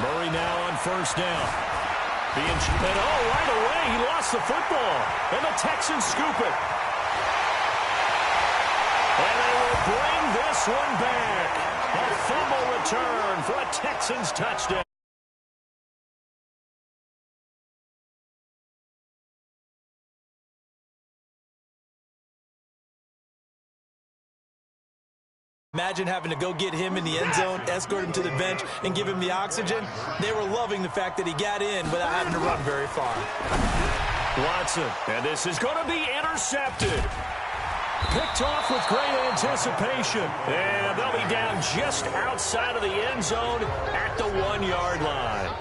Murray now on first down. Right away, he lost the football. And the Texans scoop it. And they will bring this one back. A fumble return for a Texans touchdown. Imagine having to go get him in the end zone, escort him to the bench, and give him the oxygen. They were loving the fact that he got in without having to run very far. Watson, and this is going to be intercepted. Picked off with great anticipation. And they'll be down just outside of the end zone at the 1-yard line.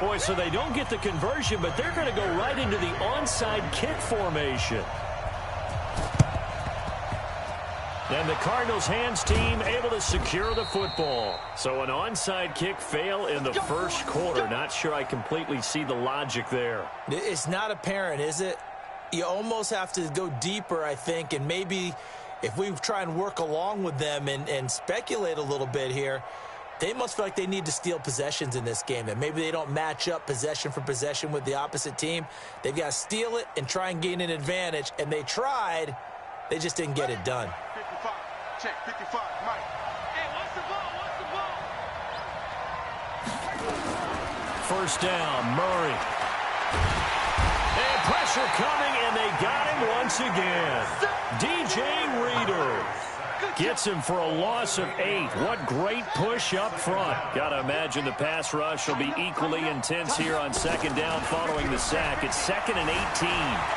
Boy, so they don't get the conversion, but they're going to go right into the onside kick formation. And the Cardinals' hands team able to secure the football. So an onside kick fail in the first quarter. Not sure I completely see the logic there. It's not apparent, is it? You almost have to go deeper, I think, and maybe if we try and work along with them and speculate a little bit here, they must feel like they need to steal possessions in this game, and maybe they don't match up possession for possession with the opposite team. They've got to steal it and try and gain an advantage, and they tried. They just didn't get it done. 55, check, 55, Mike. Hey, what's the ball? First down, Murray. And pressure coming, and they got him once again. DJ Reader gets him for a loss of 8. What great push up front. Got to imagine the pass rush will be equally intense here on second down following the sack. It's 2nd and 18.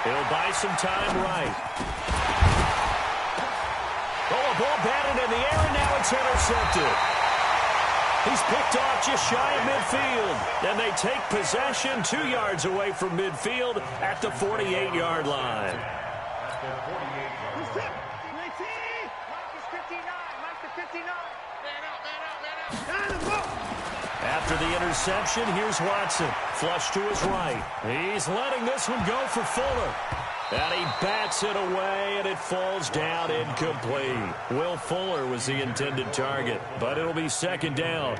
He'll buy some time right. Ball batted in the air, and now it's intercepted. He's picked off just shy of midfield. And they take possession 2 yards away from midfield at the 48-yard line. After the interception, here's Watson. Flush to his right. He's letting this one go for Fuller. And he bats it away, and it falls down incomplete. Will Fuller was the intended target, but it'll be second down.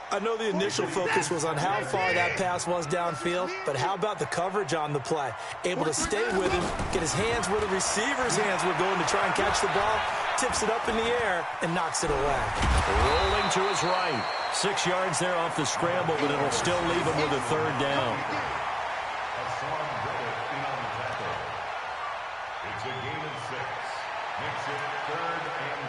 I know the initial focus was on how far that pass was downfield, but how about the coverage on the play? Able to stay with him, get his hands where the receiver's hands were going to try and catch the ball, tips it up in the air, and knocks it away. Rolling to his right. 6 yards there off the scramble, but it'll still leave him with a third down. It's a gain of 6. Makes it 3rd and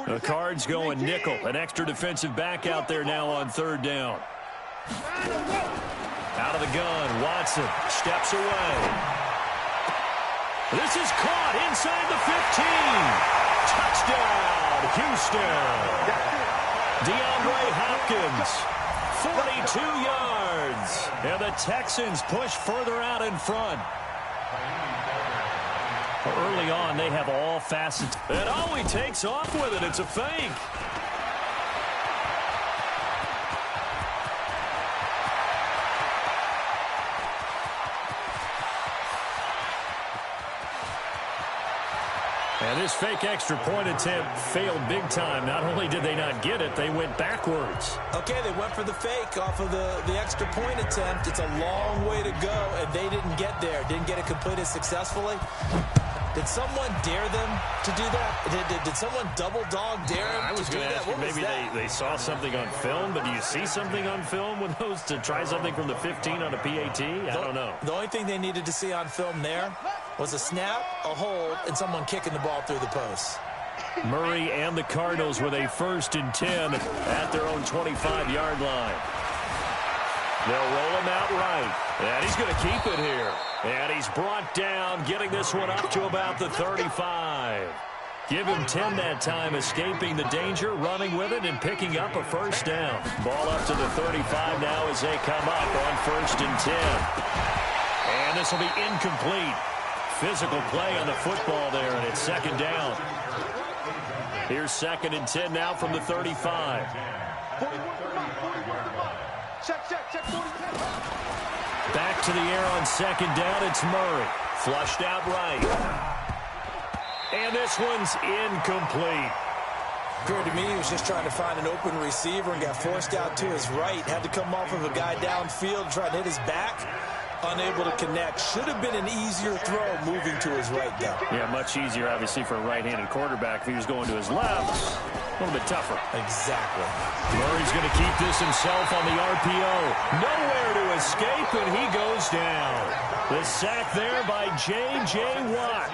4. The Cards going nickel. An extra defensive back out there now on third down. Out of the gun, Watson steps away. This is caught inside the 15. Touchdown, Houston. DeAndre Hopkins, 42 yards. And the Texans push further out in front. Early on, they have all facets. And oh, he takes off with it. It's a fake. And this fake extra point attempt failed big time. Not only did they not get it, they went backwards. Okay, they went for the fake off of the extra point attempt. It's a long way to go, and they didn't get there. Didn't get it completed successfully. Did someone dare them to do that? Did someone double dog dare them I was to do going to that? ask you, maybe they saw something on film, but do you see something on film with those to try something from the 15 on a PAT? I don't know. The only thing they needed to see on film there was a snap, a hold, and someone kicking the ball through the post. Murray and the Cardinals with a 1st and 10 at their own 25-yard line. They'll roll him out right. And he's going to keep it here. And he's brought down, getting this one up to about the 35. Give him 10 that time, escaping the danger, running with it, and picking up a first down. Ball up to the 35 now as they come up on 1st and 10. And this will be incomplete. Physical play on the football there, and it's second down. Here's 2nd and 10 now from the 35. Back to the air on second down. It's Murray. Flushed out right. And this one's incomplete. Appeared to me he was just trying to find an open receiver and got forced out to his right. Had to come off of a guy downfield, trying to hit his back. Unable to connect. Should have been an easier throw moving to his right, though. Yeah, much easier, obviously, for a right-handed quarterback. If he was going to his left, a little bit tougher. Exactly. Murray's going to keep this himself on the RPO. Nowhere to escape, and he goes down. The sack there by J.J. Watt.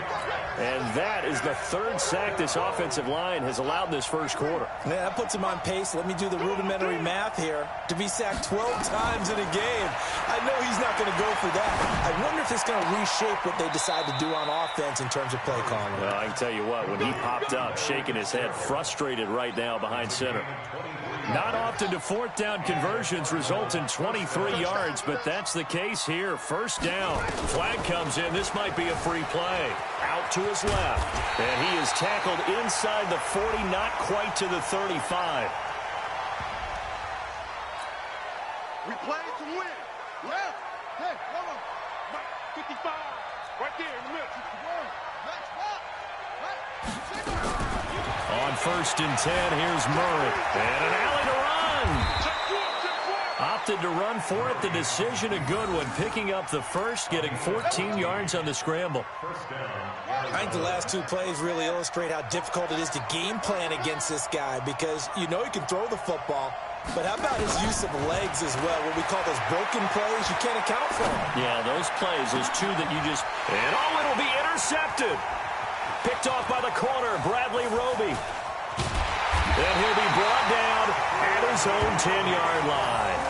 And that is the third sack this offensive line has allowed this first quarter. Man, that puts him on pace. Let me do the rudimentary math here. To be sacked 12 times in a game, I know he's not going to go for that. I wonder if it's going to reshape what they decide to do on offense in terms of play calling. Well, I can tell you what, when he popped up, shaking his head, frustrated right now behind center. Not often do fourth down conversions result in 23 yards, but that's the case here. First down. Flag comes in. This might be a free play. Out to his left. And he is tackled inside the 40, not quite to the 35. We play to win. Left. Hey, come on. 55. Right there in the middle. 61. Next spot. On first and 10, here's Murray. And an alley to run. Opted to run for it. The decision a good one. Picking up the first, getting 14 yards on the scramble. I think the last two plays really illustrate how difficult it is to game plan against this guy because you know he can throw the football, but how about his use of legs as well? What we call those broken plays, you can't account for them. Yeah, those plays, those two that you just... And oh, it'll be intercepted. Picked off by the corner, Bradley Roby. Then he'll be brought down at his own 10-yard line.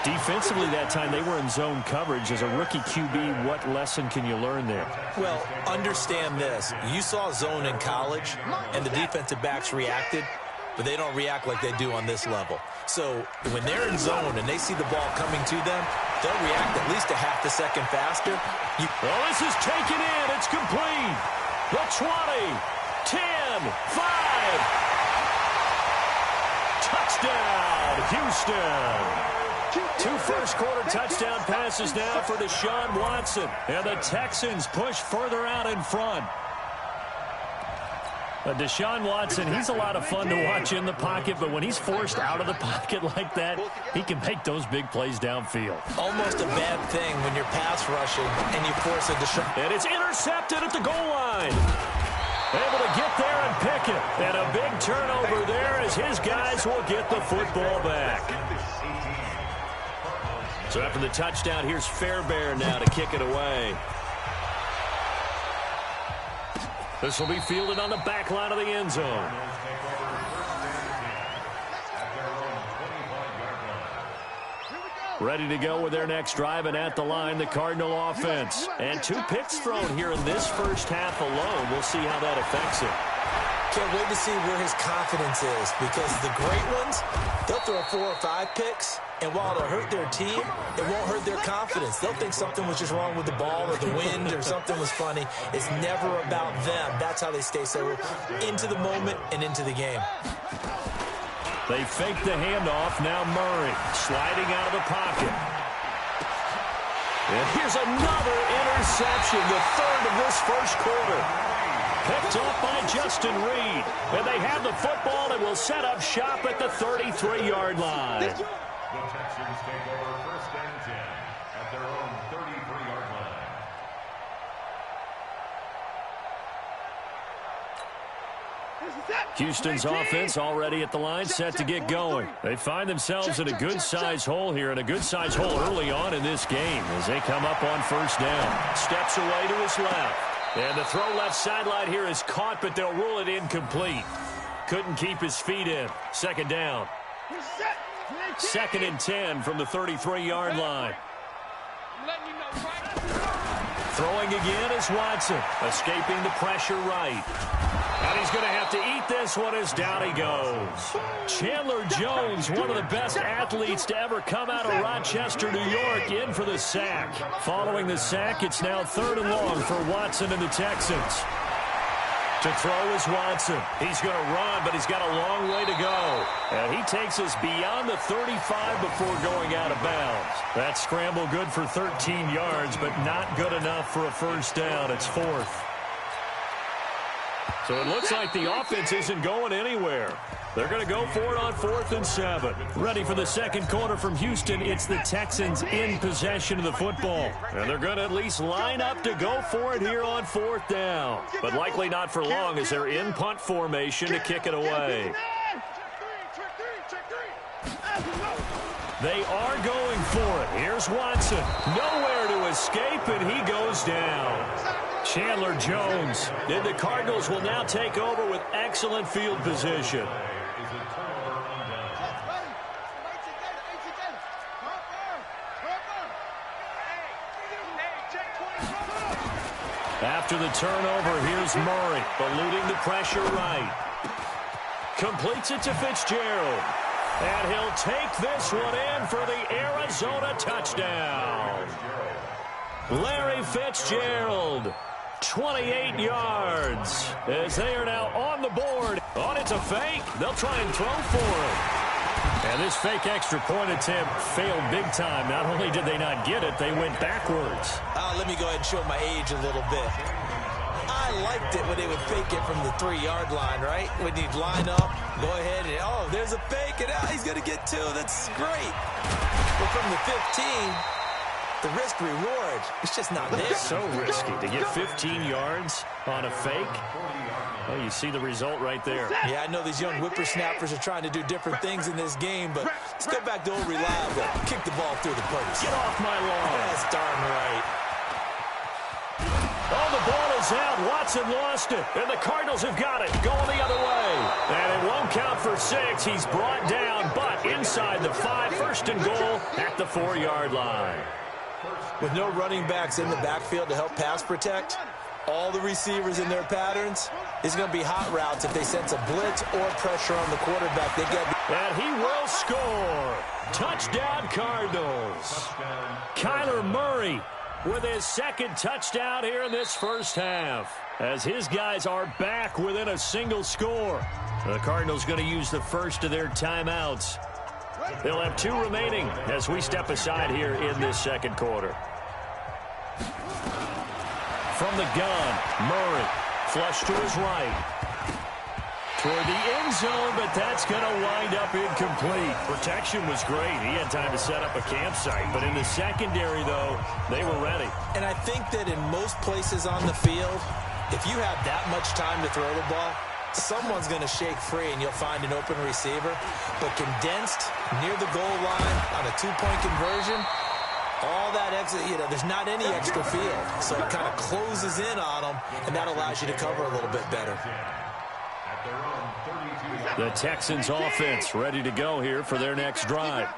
Defensively that time, they were in zone coverage. As a rookie QB, what lesson can you learn there? Well, understand this. You saw zone in college, and the defensive backs reacted, but they don't react like they do on this level. So when they're in zone and they see the ball coming to them, they'll react at least a half a second faster. Well, this is taken in. It's complete. The 20, 10, 5. Touchdown, Houston. Two first-quarter touchdown passes now for Deshaun Watson. And the Texans push further out in front. Deshaun Watson, he's a lot of fun to watch in the pocket, but when he's forced out of the pocket like that, he can make those big plays downfield. Almost a bad thing when you're pass rushing and you force a Deshaun. And it's intercepted at the goal line. Able to get there and pick it. And a big turnover there as his guys will get the football back. So after the touchdown, here's Fairbairn now to kick it away. This will be fielded on the back line of the end zone. Ready to go with their next drive, and at the line, the Cardinal offense. And 2 picks thrown here in this first half alone. We'll see how that affects him. Can't wait to see where his confidence is, because the great ones, they'll throw 4 or 5 picks, and while it'll hurt their team, it won't hurt their confidence. They'll think something was just wrong with the ball or the wind or something was funny. It's never about them. That's how they stay so into the moment and into the game. They fake the handoff. Now Murray sliding out of the pocket. And here's another interception, the third of this first quarter. Picked off by Justin Reed. And they have the football and will set up shop at the 33-yard line. The Texans take over first and 10 at their own 33-yard line. Houston's offense already at the line, set to get going. They find themselves in a good-sized hole here, and a good-sized hole early on in this game as they come up on first down. Steps away to his left. And the throw left sideline here is caught, but they'll rule it incomplete. Couldn't keep his feet in. Second down. Second and 10 from the 33-yard line. Throwing again is Watson, escaping the pressure right. And he's going to have to eat this one as down he goes. Chandler Jones, one of the best athletes to ever come out of Rochester, New York, in for the sack. Following the sack, it's now 3rd and long for Watson and the Texans. To throw is Watson. He's going to run, but he's got a long way to go. And he takes us beyond the 35 before going out of bounds. That scramble good for 13 yards, but not good enough for a first down. It's fourth. So it looks like the offense isn't going anywhere. They're going to go for it on 4th and 7. Ready for the second quarter from Houston. It's the Texans in possession of the football. And they're going to at least line up to go for it here on 4th down. But likely not for long as they're in punt formation to kick it away. They are going for it. Here's Watson. Nowhere to escape, and he goes down. Chandler Jones. And the Cardinals will now take over with excellent field position. After the turnover, here's Murray, eluding the pressure right. Completes it to Fitzgerald. And he'll take this one in for the Arizona touchdown. Larry Fitzgerald, 28 yards, as they are now on the board. Oh, it's a fake. They'll try and throw for it. And this fake extra point attempt failed big time. Not only did they not get it, they went backwards. Let me go ahead and show my age a little bit. I liked it when they would fake it from the 3-yard line, right? When you'd line up, go ahead and, oh, there's a fake, and he's going to get 2. That's great. But from the 15, the risk-reward, it's just not there. It's so risky to get 15 yards on a fake. Well, you see the result right there. Yeah, I know these young whippersnappers are trying to do different things in this game, but let's go back to old reliable. Kick the ball through the post. Get off my lawn. That's darn right. Oh, the ball is out. Watson lost it, and the Cardinals have got it. Going the other way. And it won't count for 6. He's brought down, but inside the 5. First and goal at the 4-yard line. With no running backs in the backfield to help pass protect, all the receivers in their patterns, it's going to be hot routes if they sense a blitz or pressure on the quarterback. They get. And he will score. Touchdown, Cardinals. Kyler Murray with his second touchdown here in this first half, as his guys are back within a single score. The Cardinals going to use the first of their timeouts. They'll have 2 remaining as we step aside here in this second quarter. From the gun, Murray, flush to his right. Toward the end zone, but that's going to wind up incomplete. Protection was great. He had time to set up a campsite. But in the secondary, though, they were ready. And I think that in most places on the field, if you have that much time to throw the ball, someone's going to shake free and you'll find an open receiver. But condensed near the goal line on a 2-point conversion, all that exit, there's not any extra field. So it kind of closes in on them, and that allows you to cover a little bit better. The Texans offense ready to go here for their next drive.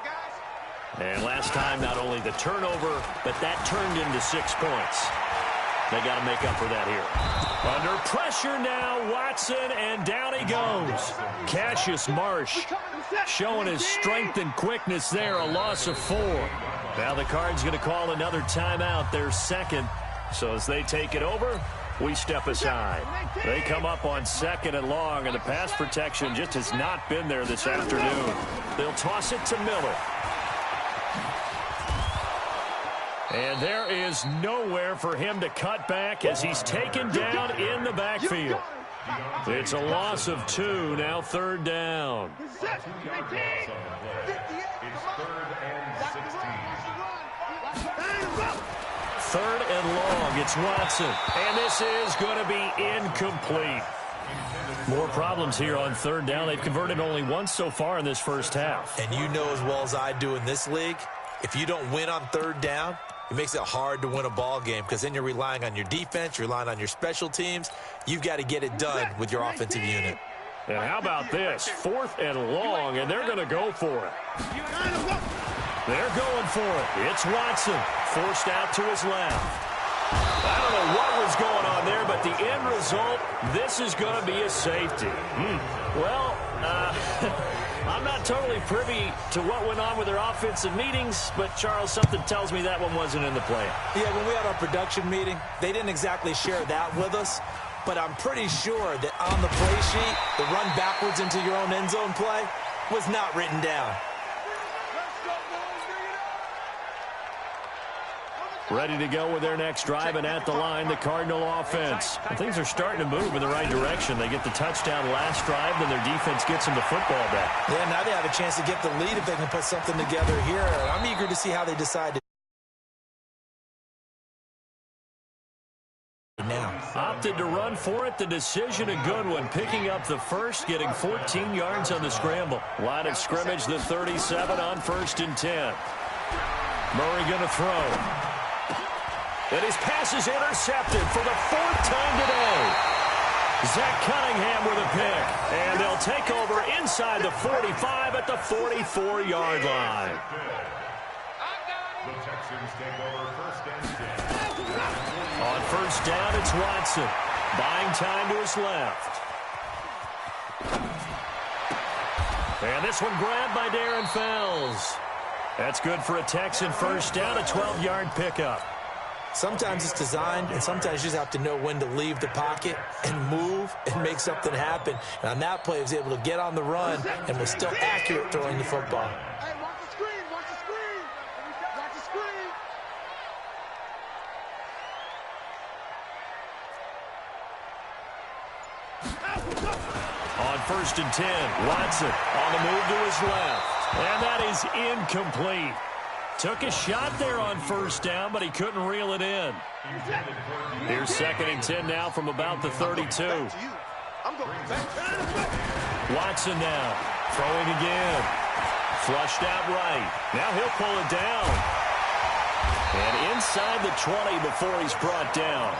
And last time, not only the turnover, but that turned into 6 points. They got to make up for that here. Under pressure now, Watson, and down he goes. Cassius Marsh showing his strength and quickness there, a loss of 4. Now the Cards going to call another timeout, their second. So as they take it over, we step aside. They come up on 2nd and long, and the pass protection just has not been there this afternoon. They'll toss it to Miller. And there is nowhere for him to cut back as he's taken down in the backfield. It's a loss of 2, now 3rd down. It's 3rd and 16. 3rd and long, it's Watson. And this is going to be incomplete. More problems here on 3rd down. They've converted only once so far in this first half. And you know as well as I do in this league, if you don't win on 3rd down, it makes it hard to win a ball game because then you're relying on your defense, you're relying on your special teams. You've got to get it done with your offensive unit. And how about this? 4th and long, and they're going to go for it. They're going for it. It's Watson, forced out to his left. I don't know what was going on there, but the end result, this is going to be a safety. Well, I'm not totally privy to what went on with their offensive meetings, but, Charles, something tells me that one wasn't in the plan. Yeah, when we had our production meeting, they didn't exactly share that with us. but I'm pretty sure that on the play sheet, the run backwards into your own end zone play was not written down. Ready to go with their next drive, and at the line, the Cardinal offense. And things are starting to move in the right direction. They get the touchdown last drive, then their defense gets them the football back. Yeah, now they have a chance to get the lead if they can put something together here. I'm eager to see how they decide to now. Opted to run for it. The decision a good one. Picking up the first, getting 14 yards on the scramble. Line of scrimmage, the 37 on 1st and 10. Murray going to throw. And his pass is intercepted for the 4th time today. Zach Cunningham with a pick. And they'll take over inside the 45 at the 44-yard line. The Texans take over 1st and 10. On 1st down, it's Watson. Buying time to his left. And this one grabbed by Darren Fells. That's good for a Texan 1st down, a 12-yard pickup. Sometimes it's designed, and sometimes you just have to know when to leave the pocket and move and make something happen. And on that play, he was able to get on the run and was still accurate throwing the football. Hey, watch the screen, watch the screen. Watch the screen. On 1st and 10, Watson on the move to his left. And that is incomplete. Took a shot there on 1st down, but he couldn't reel it in. Here's 2nd and 10 now from about the 32. Watson now, throwing again. Flushed out right. Now he'll pull it down. And inside the 20 before he's brought down.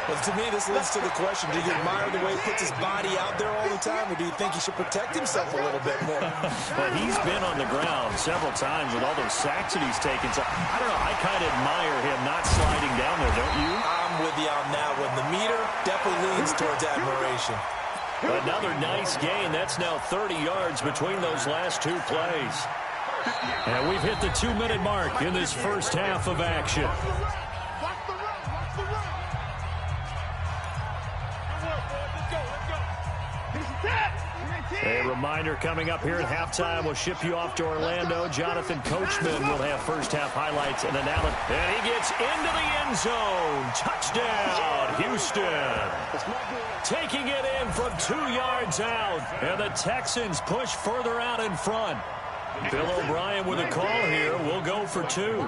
Well, to me, this leads to the question, do you admire the way he puts his body out there all the time, or do you think he should protect himself a little bit more? Well, he's been on the ground several times with all those sacks that he's taken. So, I don't know, I kind of admire him not sliding down there, don't you? I'm with you on that one. The meter definitely leans towards admiration. Another nice gain. That's now 30 yards between those last 2 plays. And we've hit the 2-minute mark in this first half of action. A reminder coming up here at halftime. We'll ship you off to Orlando. Jonathan Coachman will have first half highlights and analysis. And he gets into the end zone. Touchdown, Houston. Taking it in from 2 yards out. And the Texans push further out in front. Bill O'Brien with a call here. We'll go for 2.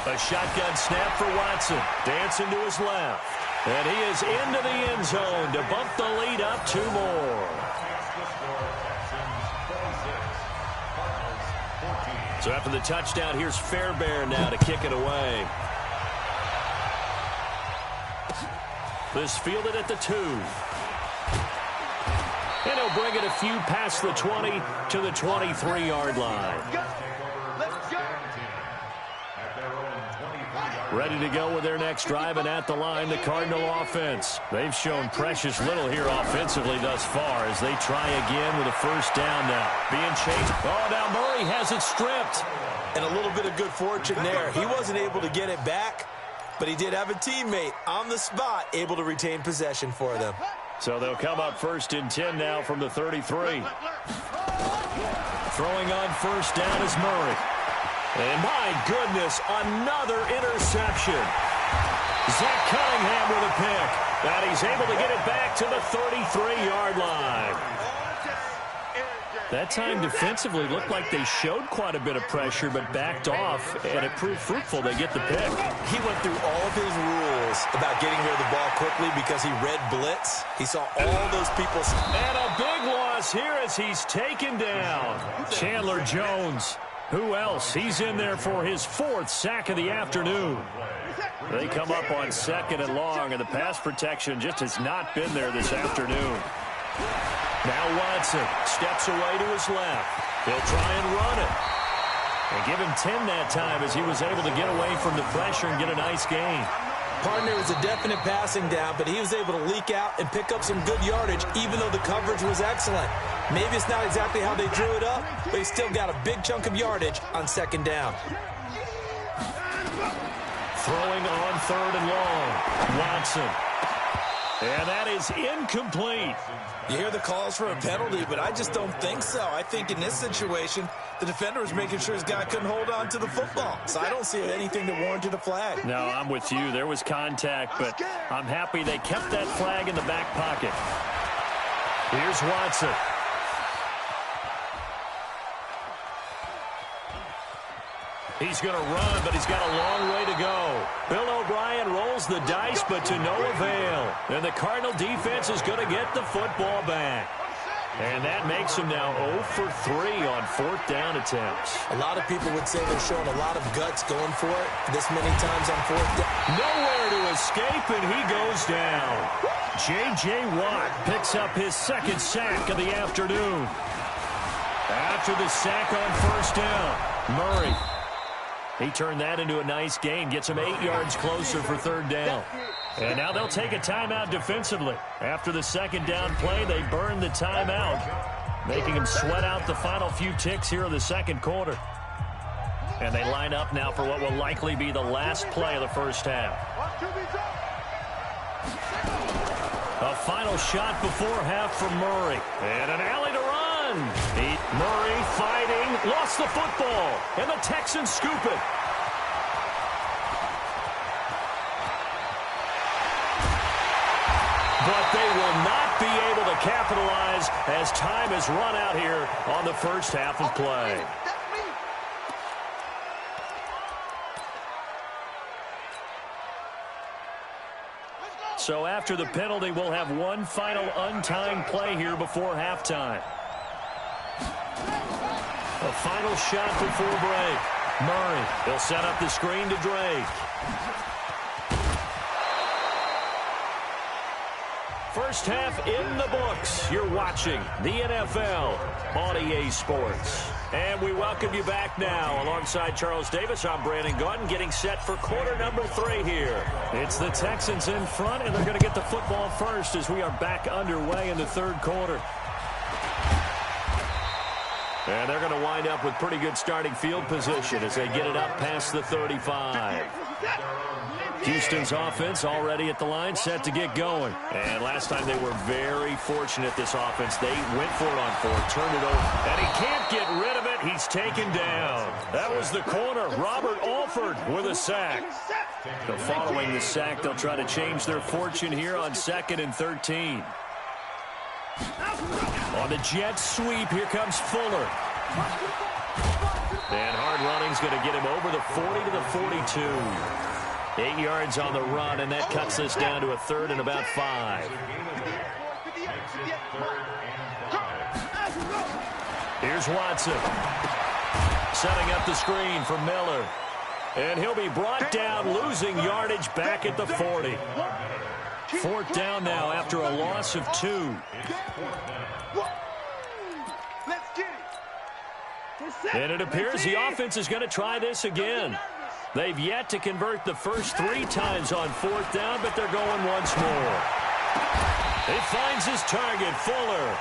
A shotgun snap for Watson. Dancing to his left. And he is into the end zone to bump the lead up 2 more. So after the touchdown, here's Fairbairn now to kick it away. This fielded at the 2. And he'll bring it a few past the 20 to the 23-yard line. Ready to go with their next drive, and at the line, the Cardinal offense. They've shown precious little here offensively thus far as they try again with a 1st down now. Being chased. Oh, now Murray has it stripped. And a little bit of good fortune there. He wasn't able to get it back, but he did have a teammate on the spot able to retain possession for them. So they'll come up 1st and 10 now from the 33. Throwing on 1st down is Murray. And my goodness, another interception. Zach Cunningham with a pick. And he's able to get it back to the 33-yard line. That time defensively looked like they showed quite a bit of pressure but backed off, and it proved fruitful. They get the pick. He went through all of his rules about getting rid of the ball quickly because he read blitz. He saw all those people. And a big loss here as he's taken down. Chandler Jones. Who else? He's in there for his 4th sack of the afternoon. They come up on 2nd and long, and the pass protection just has not been there this afternoon. Now Watson steps away to his left. He'll try and run it. And give him 10 that time as he was able to get away from the pressure and get a nice gain. Partner was a definite passing down, but he was able to leak out and pick up some good yardage, even though the coverage was excellent. Maybe it's not exactly how they drew it up, but he still got a big chunk of yardage on 2nd down. Throwing on 3rd and long. Watson. And that is incomplete. You hear the calls for a penalty, but I just don't think so. I think in this situation, the defender was making sure his guy couldn't hold on to the football. So I don't see anything that warranted a flag. No, I'm with you. There was contact, but I'm happy they kept that flag in the back pocket. Here's Watson. He's going to run, but he's got a long way to go. Bill O'Brien rolls the dice, but to no avail. And the Cardinal defense is going to get the football back. And that makes him now 0 for 3 on 4th down attempts. A lot of people would say they're showing a lot of guts going for it this many times on 4th down. Nowhere to escape, and he goes down. J.J. Watt picks up his 2nd sack of the afternoon. After the sack on 1st down, Murray. He turned that into a nice gain, gets him 8 yards closer for 3rd down. And now they'll take a timeout defensively. After the 2nd down play, they burn the timeout, making him sweat out the final few ticks here in the 2nd quarter. And they line up now for what will likely be the last play of the 1st half. A final shot before half from Murray. And an alley to run. Murray fighting, lost the football, and the Texans scoop it. But they will not be able to capitalize as time has run out here on the 1st half of play. So after the penalty, we'll have one final untimed play here before halftime. A final shot before break. Murray, he'll set up the screen to Drake. First half in the books. You're watching the NFL on EA Sports. And we welcome you back now. Alongside Charles Davis, I'm Brandon Gaudin, getting set for quarter number 3 here. It's the Texans in front, and they're going to get the football first as we are back underway in the 3rd quarter. And they're going to wind up with pretty good starting field position as they get it up past the 35. Houston's offense already at the line, set to get going. And last time they were very fortunate, this offense. They went for it on 4th, turned it over, and he can't get rid of it. He's taken down. That was the corner, Robert Alford, with a sack. So following the sack, they'll try to change their fortune here on 2nd and 13. On the jet sweep, here comes Fuller. And hard running's going to get him over the 40 to the 42. 8 yards on the run, and that cuts us down to a 3rd and about 5. Here's Watson. Setting up the screen for Miller. And he'll be brought down, losing yardage back at the 40. 4th down now after a loss of 2. And it appears the offense is going to try this again. They've yet to convert the first 3 times on 4th down, but they're going once more. It finds his target, Fuller.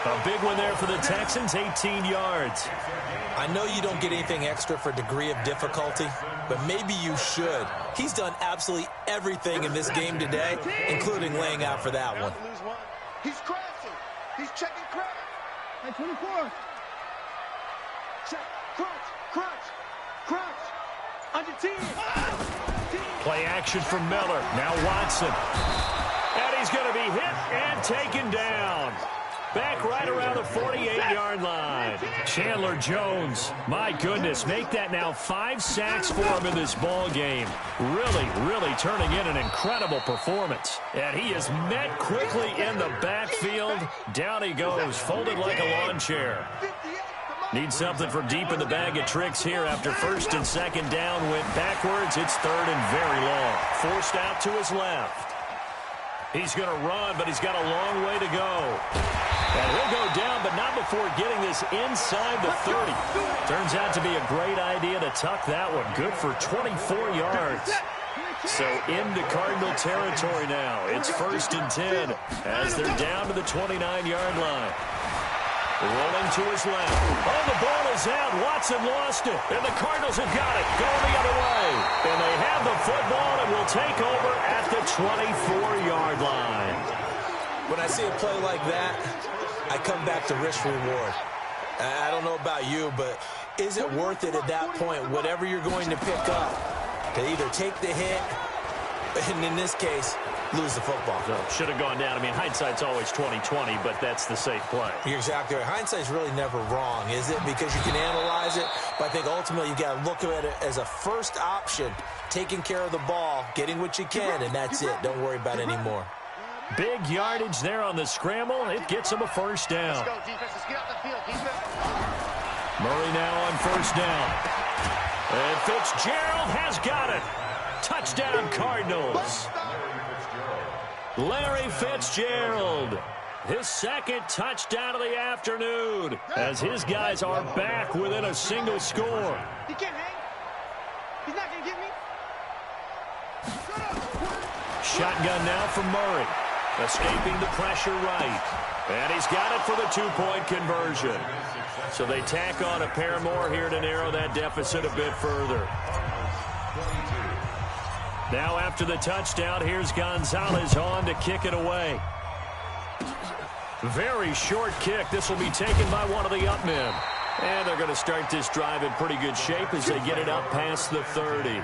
A big one there for the Texans, 18 yards. I know you don't get anything extra for degree of difficulty, but maybe you should. He's done absolutely everything in this game today, including laying out for that one. He's crashing. He's checking crash. At 24. Check. Crunch. Crunch. Crunch. Under 10. Play action from Miller. Now Watson. And he's going to be hit and taken down. Back right around the 48-yard line. Chandler Jones, my goodness, make that now 5 sacks for him in this ball game. Really turning in an incredible performance. And he is met quickly in the backfield. Down he goes, folded like a lawn chair. Needs something from deep in the bag of tricks here after 1st and 2nd down went backwards. It's 3rd and very long. Forced out to his left. He's going to run, but he's got a long way to go. And he'll go down, but not before getting this inside the 30. Turns out to be a great idea to tuck that one. Good for 24 yards. So into Cardinal territory now. It's 1st and 10 as they're down to the 29-yard line. Rolling to his left. Oh, the ball is out. Watson lost it, and the Cardinals have got it. Going the other way. And they have the football and will take over at the 24-yard line. When I see a play like that, I come back to risk-reward. I don't know about you, but is it worth it at that point, whatever you're going to pick up, to either take the hit, and in this case, lose the football? So, should have gone down. I mean, hindsight's always 20/20, but that's the safe play. You're exactly right. Hindsight's really never wrong, is it? Because you can analyze it, but I think ultimately you got to look at it as a first option, taking care of the ball, getting what you can, and that's it. Don't worry about any more. Big yardage there on the scramble. It gets them a first down. Let's go, defense. Let's get out the field, defense. Murray now on first down. And Fitzgerald has got it. Touchdown, Cardinals. Larry Fitzgerald. His second touchdown of the afternoon as his guys are back within a single score. He can't hang. He's not going to get me. Shotgun now from Murray. Escaping the pressure right. And he's got it for the two-point conversion. So they tack on a pair more here to narrow that deficit a bit further. Now after the touchdown, here's Gonzalez on to kick it away. Very short kick. This will be taken by one of the up men. And they're going to start this drive in pretty good shape as they get it up past the 30.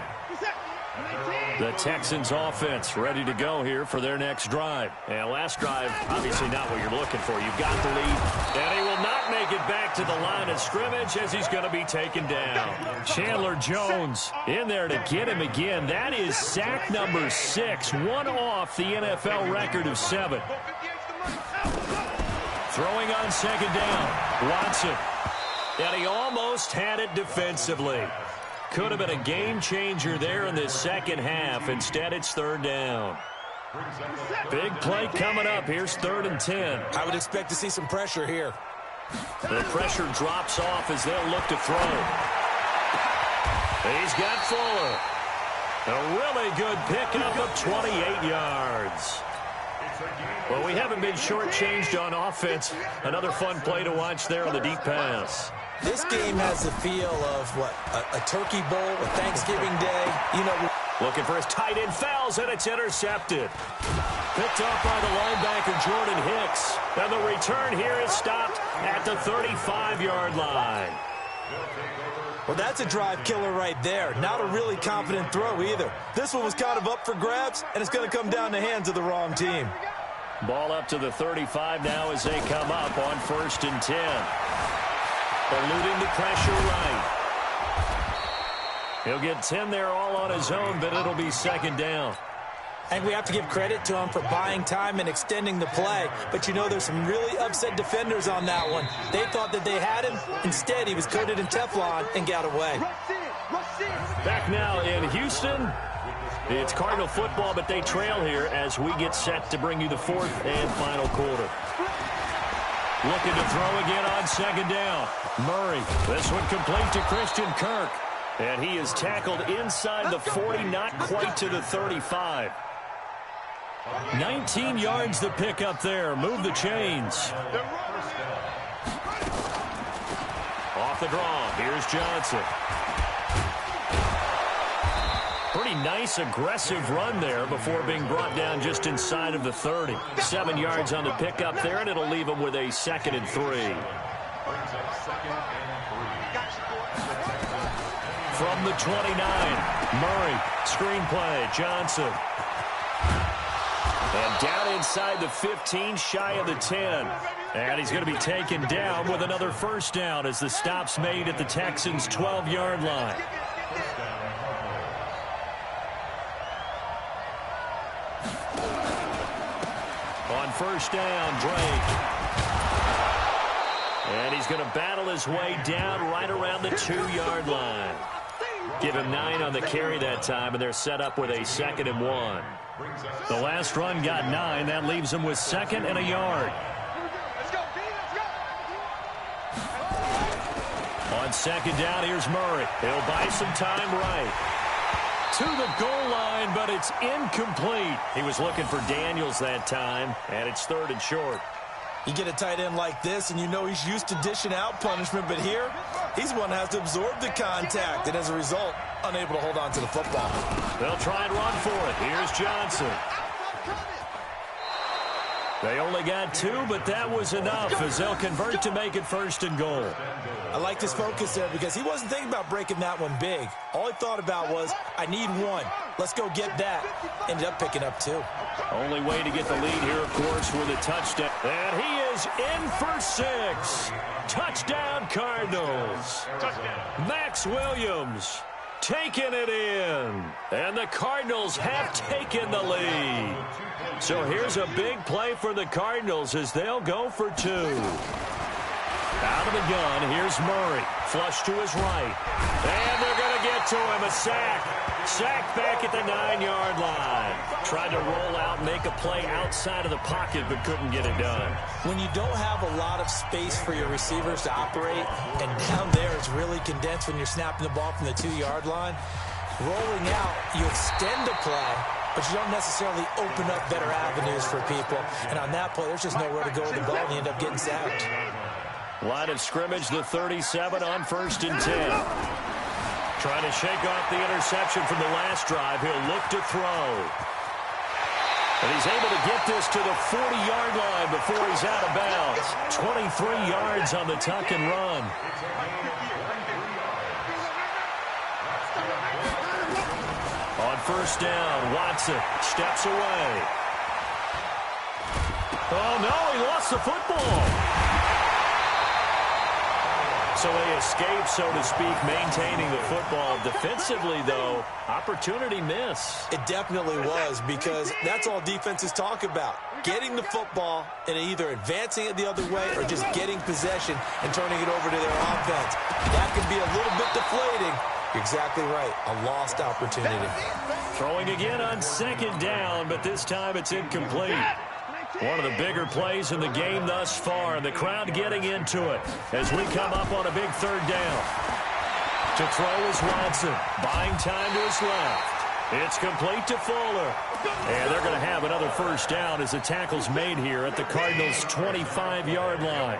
The Texans offense ready to go here for their next drive. And last drive, obviously not what you're looking for. You've got the lead. And he will not make it back to the line of scrimmage as he's going to be taken down. Chandler Jones in there to get him again. That is sack number 6, one off the NFL record of 7. Throwing on second down, Watson. And he almost had it defensively. Could have been a game changer there in this second half. Instead, it's third down. Big play coming up. Here's 3rd and 10. I would expect to see some pressure here. The pressure drops off as they'll look to throw. He's got Fuller. A really good pickup of 28 yards. Well, we haven't been shortchanged on offense. Another fun play to watch there on the deep pass. This game has the feel of, what, a turkey bowl, a Thanksgiving Day. You know, looking for his tight end, fouls, and it's intercepted. Picked up by the linebacker, Jordan Hicks. And the return here is stopped at the 35-yard line. Well, that's a drive killer right there. Not a really confident throw either. This one was kind of up for grabs, and it's going to come down the hands of the wrong team. Ball up to the 35 now as they come up on 1st and 10. Eluding the pressure right. He'll get 10 there all on his own, but it'll be second down. I think we have to give credit to him for buying time and extending the play. But, you know, there's some really upset defenders on that one. They thought that they had him. Instead, he was coated in Teflon and got away. Back now in Houston. It's Cardinal football, but they trail here as we get set to bring you the 4th and final quarter. Looking to throw again on second down. Murray. This one complete to Christian Kirk. And he is tackled inside the 40, not quite to the 35. 19 yards the pick up there. Move the chains. Off the draw. Here's Johnson. Pretty nice, aggressive run there before being brought down just inside of the 30. 7 yards on the pickup there, and it'll leave him with a 2nd and 3. From the 29, Murray, screen play, Johnson. And down inside the 15, shy of the 10. And he's going to be taken down with another first down as the stop's made at the Texans' 12-yard line. On first down, Drake. And he's going to battle his way down right around the 2-yard line. Give him 9 on the carry that time, and they're set up with a 2nd and 1. The last run got 9. That leaves him with 2nd and a yard. On second down, here's Murray. He'll buy some time right. To the goal line, but it's incomplete. He was looking for Daniels that time, and it's 3rd and short. You get a tight end like this, and you know he's used to dishing out punishment, but here, He's the one that has to absorb the contact, and as a result, unable to hold on to the football. They'll try and run for it. Here's Johnson. They only got 2, but that was enough as they'll convert to make it 1st and goal. I like his focus there because he wasn't thinking about breaking that one big. All he thought about was, I need 1. Let's go get that. Ended up picking up 2. Only way to get the lead here, of course, with a touchdown. And he is in for 6. Touchdown, Cardinals. Touchdown. Max Williams taking it in. And the Cardinals have taken the lead. So here's a big play for the Cardinals as they'll go for 2. Out of the gun, here's Murray. Flush to his right. And they're going to get to him. A sack. Sack back at the 9-yard line. Tried to roll out, make a play outside of the pocket, but couldn't get it done. When you don't have a lot of space for your receivers to operate, and down there it's really condensed when you're snapping the ball from the 2-yard line, rolling out, you extend the play, but you don't necessarily open up better avenues for people. And on that play, there's just nowhere to go with the ball, and you end up getting sacked. Line of scrimmage, the 37 on 1st and 10. Trying to shake off the interception from the last drive. He'll look to throw. And he's able to get this to the 40-yard line before he's out of bounds. 23 yards on the tuck and run. On 1st down, Watson steps away. Oh, no, he lost the football. So they escape, so to speak, maintaining the football. Defensively, though, opportunity miss. It definitely was, because that's all defenses talk about. Getting the football and either advancing it the other way or just getting possession and turning it over to their offense. That can be a little bit deflating. You're exactly right. A lost opportunity. Throwing again on 2nd down, but this time it's incomplete. One of the bigger plays in the game thus far, and the crowd getting into it as we come up on a big 3rd down. To throw is Watson, buying time to his left. It's complete to Fuller. And they're going to have another 1st down as the tackle's made here at the Cardinals' 25-yard line.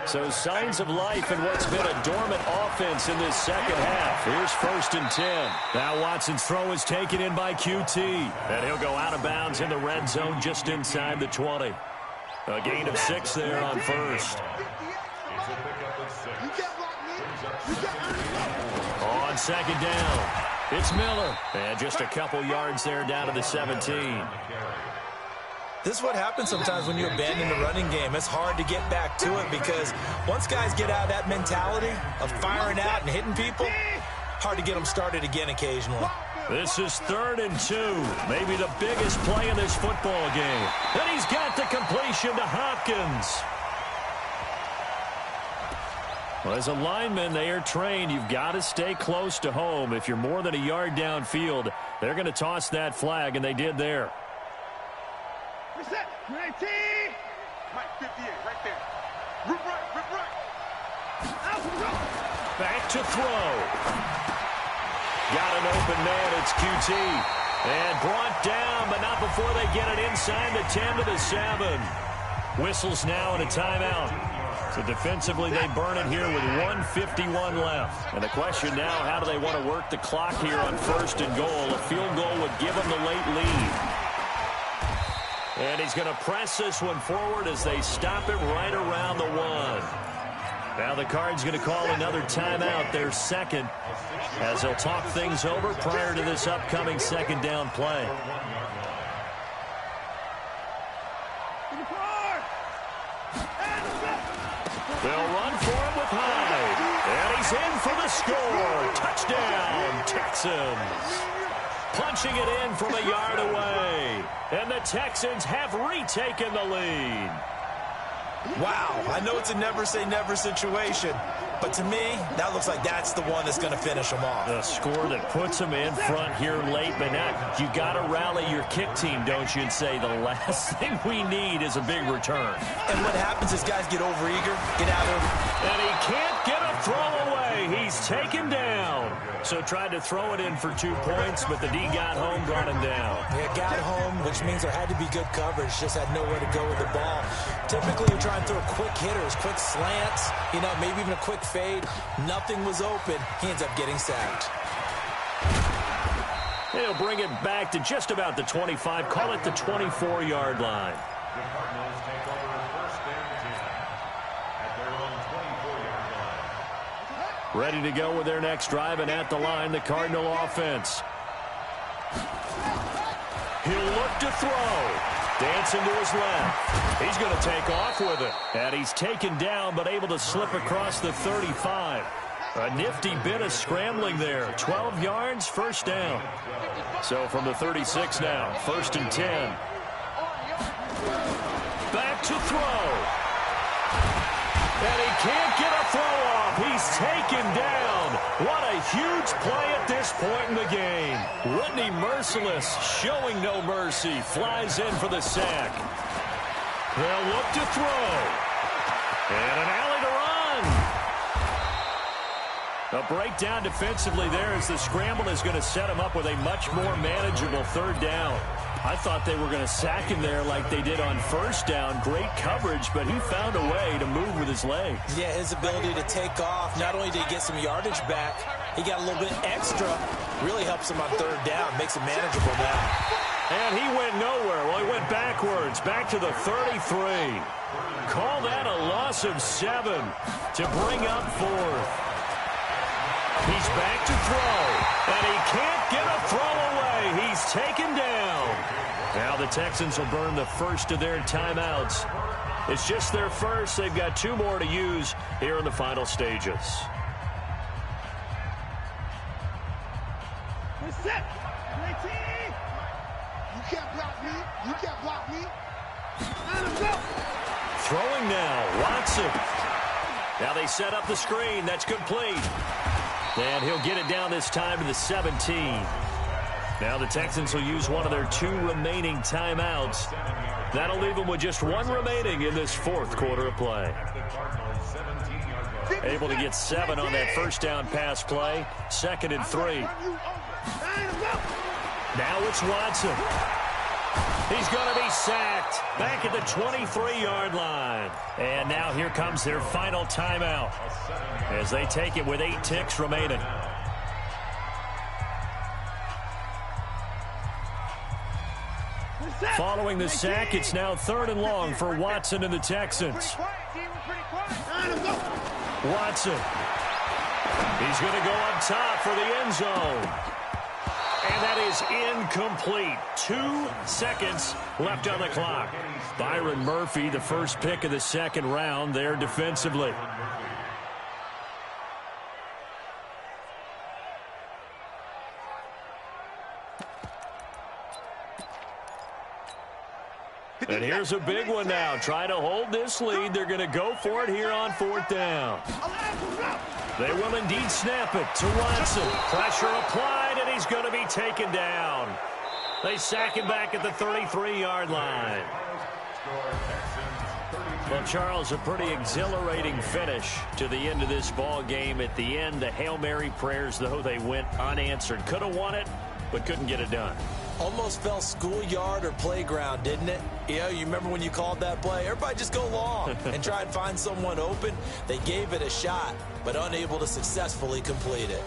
So signs of life in what's been a dormant offense in this 2nd half. Here's 1st and 10. Now Watson's throw is taken in by QT. And he'll go out of bounds in the red zone just inside the 20. A gain of 6 there on 1st. On 2nd down, it's Miller. And just a couple yards there down to the 17. This is what happens sometimes when you abandon the running game. It's hard to get back to it because once guys get out of that mentality of firing out and hitting people, hard to get them started again occasionally. This is 3rd and 2. Maybe the biggest play in this football game. And he's got the completion to Hopkins. Well, as a lineman, they are trained. You've got to stay close to home. If you're more than a yard downfield, they're going to toss that flag, and they did there. Reset. 19. Mike 58 right there. Rip right. Back to throw. Got an open man. It's QT. And brought down, but not before they get it inside the 10 to the 7. Whistles now and a timeout. So defensively, they burn it here with 1:51 left. And the question now, how do they want to work the clock here on 1st and goal? A field goal would give them the late lead. And he's going to press this one forward as they stop it right around the 1. Now the Cards going to call another timeout, their 2nd, as they'll talk things over prior to this upcoming 2nd down play. They'll run for him with Hyde. And he's in for the score. Touchdown, Texans. Punching it in from a yard away. And the Texans have retaken the lead. Wow, I know it's a never-say-never situation, but to me, that looks like that's the one that's going to finish them off. A score that puts them in front here late, but now you got to rally your kick team, don't you, and say the last thing we need is a big return. And what happens is guys get overeager, get out of... And he can't get a throw away. He's taken down. So tried to throw it in for 2 points, but the D got home, brought him down. Yeah, got home, which means there had to be good coverage. Just had nowhere to go with the ball. Typically, you try and throw quick hitters, quick slants, maybe even a quick fade. Nothing was open. He ends up getting sacked. He'll bring it back to just about the 25, call it the 24-yard line. The Cardinals take over first and 10 at their own 24-yard line. Ready to go with their next drive, and at the line, the Cardinal offense. He'll look to throw. Dancing to his left. He's going to take off with it. And he's taken down, but able to slip across the 35. A nifty bit of scrambling there. 12 yards, first down. So from the 36 now, first and 10. Back to throw. And he can't get a throw off. He's taken down. What a huge play at this point in the game. Whitney Merciless, showing no mercy, flies in for the sack. They'll look to throw. And an alley to run. A breakdown defensively there as the scramble is going to set him up with a much more manageable third down. I thought they were going to sack him there like they did on first down. Great coverage, but he found a way to move with his legs. Yeah, his ability to take off, not only did he get some yardage back, he got a little bit extra. Really helps him on third down, makes it manageable now. And he went nowhere. Well, he went backwards, back to the 33. Call that a loss of 7 to bring up fourth. He's back to throw, and he can't get a throw away. He's taken down. Now the Texans will burn the first of their timeouts. It's just their first. They've got 2 more to use here in the final stages. We're set. You can't block me. You can't block me. Let him go. Throwing now, Watson. Now they set up the screen. That's complete. And he'll get it down this time to the 17. Now the Texans will use one of their 2 remaining timeouts. That'll leave them with just 1 remaining in this fourth quarter of play. Able to get 7 on that first down pass play. 2nd and 3. Now it's Watson. He's going to be sacked back at the 23-yard line. And now here comes their final timeout as they take it with 8 ticks remaining. Following the sack, it's now 3rd and long for Watson and the Texans. Watson. He's going to go up top for the end zone. And that is incomplete. 2 seconds left on the clock. Byron Murphy, the first pick of the second round there defensively. And here's a big one now. Trying to hold this lead. They're going to go for it here on 4th down. They will indeed snap it to Watson. Pressure applied, and he's going to be taken down. They sack him back at the 33-yard line. Well, Charles, a pretty exhilarating finish to the end of this ball game. At the end, the Hail Mary prayers, though, they went unanswered. Could have won it, but couldn't get it done. Almost felt schoolyard or playground, didn't it? You remember when you called that play? Everybody just go long and try and find someone open. They gave it a shot, but unable to successfully complete it.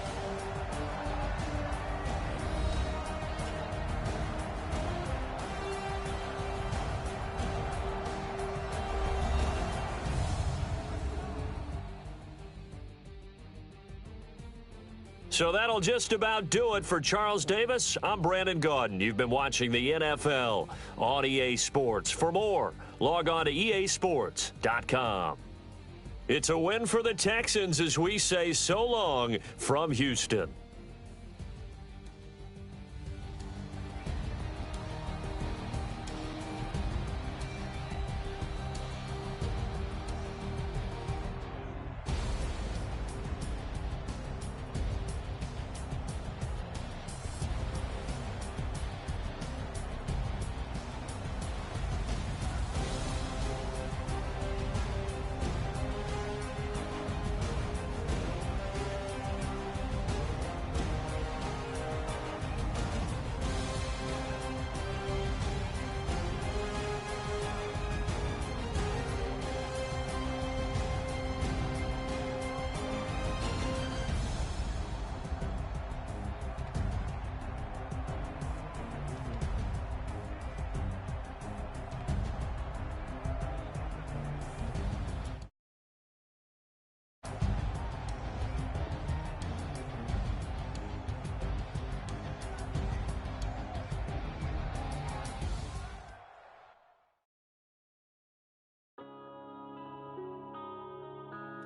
So that'll just about do it for Charles Davis. I'm Brandon Gaudin. You've been watching the NFL on EA Sports. For more, log on to easports.com. It's a win for the Texans as we say so long from Houston.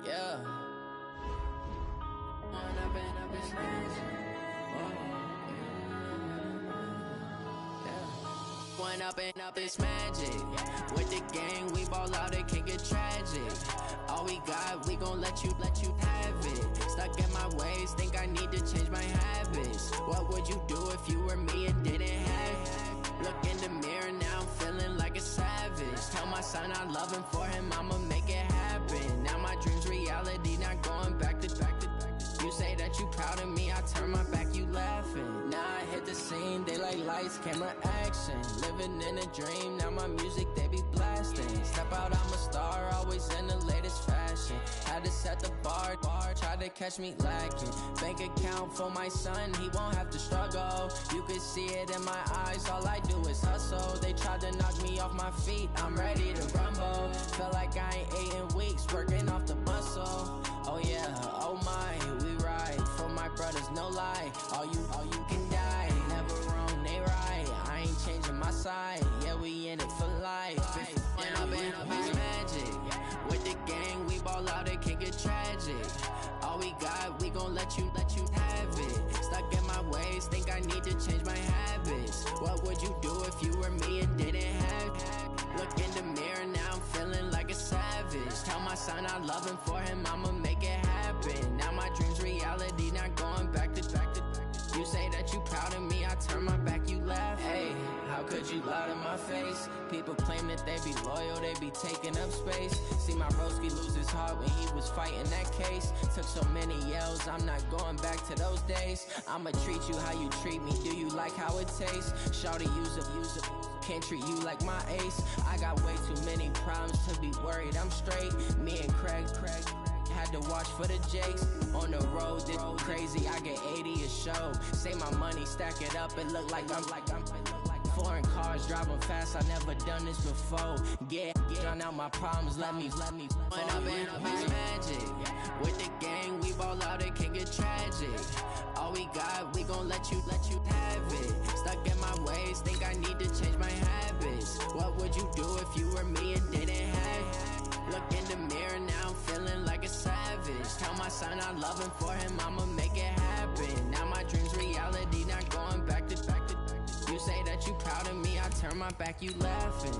Yeah. One up and up, it's magic. With the gang, we ball out, it can get tragic. All we got, we gon' let you have it. Stuck in my ways, think I need to change my habits. What would you do if you were me and didn't have it? Look in the mirror, now I'm feeling like a savage. Tell my son I love him, for him I'ma make it happen. Now my dream's reality, not going back to. You say that you proud of me, I turn my back, you laughing. Now I hit the scene, they like lights, camera, action. Living in a dream, now my music, they be blasting. Step out, I'm a star, always in the latest fashion. Had to set the bar, try to catch me lacking. Bank account for my son, he won't have to struggle. You can see it in my eyes, all I do is hustle. They tried to knock me off my feet, I'm ready to rumble. Felt like I ain't ate in weeks, working off the muscle. Oh yeah, oh my, we ride for my brothers, no lie. All you can die, never wrong, they right. I ain't changing my side, yeah, we in it for life. When up and up, it's magic. With the gang, we ball out, it can get tragic. All we got, we gon' let you have it. Stuck in my ways, think I need to change my habits. What would you do if you were me and didn't have it? Look in the mirror, now I'm feeling like a savage. Tell my son I love him, for him I'ma make it happen. Now my dream's reality, not going back to. You say that you proud of me, I turn my back, you laugh. Hey, how could you lie to my face? People claim that they be loyal, they be taking up space. See my broski lose his heart when he was fighting that case. Took so many yells, I'm not going back to those days. I'ma treat you how you treat me, do you like how it tastes? Shawty, use up, can't treat you like my ace. I got way too many problems to be worried, I'm straight. Me and Craig had to watch for the Jakes. On the road, it's crazy, I get 80 a show. Say my money, stack it up, it look like I'm foreign cars, driving fast, I never done this before. Get drown out my problems, let me When up and up, it's magic. With the gang, we ball out, it can get tragic. All we got, we gon' let you have it. Stuck in my ways, think I need to change my habits. What would you do if you were me and didn't have it? Look in the mirror, now I'm feeling like a savage. Tell my son I love him, for him I'ma make it happen. Now my dream's reality, not going back to. You say that you proud of me, I turn my back, you laughing.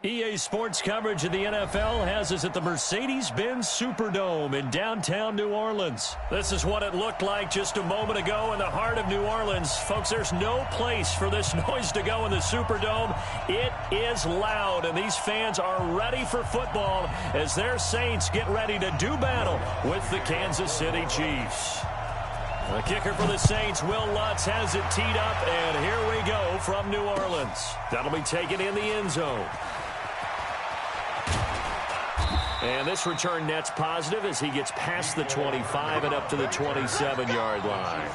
EA Sports coverage of the NFL has us at the Mercedes-Benz Superdome in downtown New Orleans. This is what it looked like just a moment ago in the heart of New Orleans. Folks, there's no place for this noise to go in the Superdome. It is loud, and these fans are ready for football as their Saints get ready to do battle with the Kansas City Chiefs. The kicker for the Saints, Will Lutz, has it teed up, and here we go from New Orleans. That'll be taken in the end zone. And this return net's positive as he gets past the 25 and up to the 27-yard line.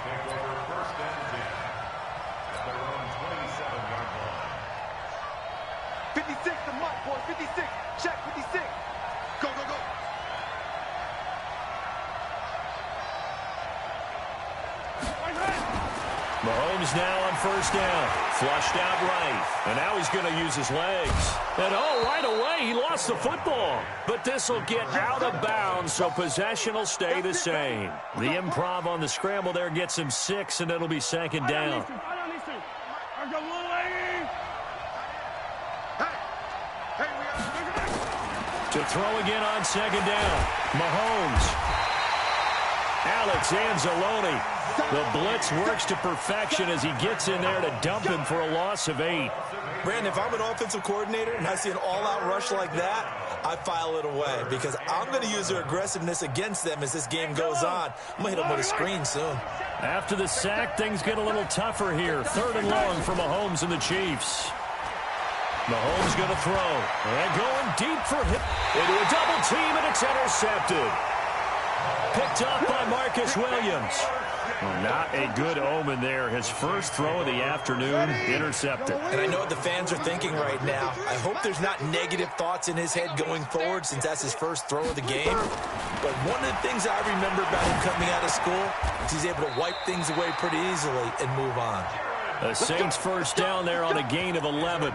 56, the mark, boy. 56. Check, 56. Go, go, go. Mahomes now on first down. Flushed out right. And now he's going to use his legs. And right away, he lost the football. But this will get out of bounds, so possession will stay the same. The improv on the scramble there gets him 6, and it'll be second down. Hey, To throw again on second down. Mahomes. Alex Anzalone. The blitz works to perfection as he gets in there to dump him for a loss of 8. Brandon, if I'm an offensive coordinator and I see an all-out rush like that, I file it away because I'm going to use their aggressiveness against them as this game goes on. I'm going to hit them with a screen soon. After the sack, things get a little tougher here. 3rd and long for Mahomes and the Chiefs. Mahomes going to throw. And going deep for him. Into a double team, and it's intercepted. Picked up by Marcus Williams. Not a good omen there. His first throw of the afternoon, intercepted. And I know what the fans are thinking right now. I hope there's not negative thoughts in his head going forward since that's his first throw of the game. But one of the things I remember about him coming out of school is he's able to wipe things away pretty easily and move on. The Saints first down there on a gain of 11.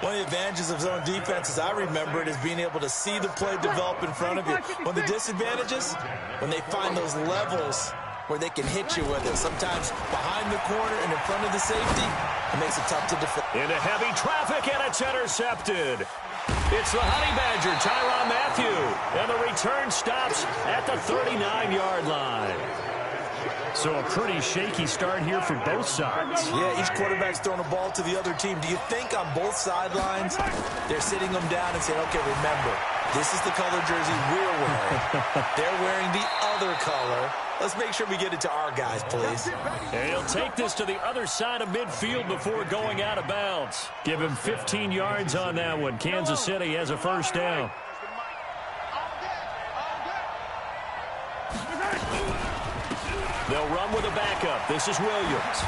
One of the advantages of zone defense, as I remember it, is being able to see the play develop in front of you. One of the disadvantages, when they find those levels where they can hit you with it. Sometimes behind the corner and in front of the safety, it makes it tough to defend. Into heavy traffic, and it's intercepted. It's the Honey Badger, Tyrann Mathieu. And the return stops at the 39-yard line. So a pretty shaky start here for both sides. Yeah, each quarterback's throwing a ball to the other team. Do you think on both sidelines they're sitting them down and saying, okay, remember, this is the color jersey we're wearing. They're wearing the other color. Let's make sure we get it to our guys, please. And he'll take this to the other side of midfield before going out of bounds. Give him 15 yards on that one. Kansas City has a first down. They'll run with a backup. This is Williams.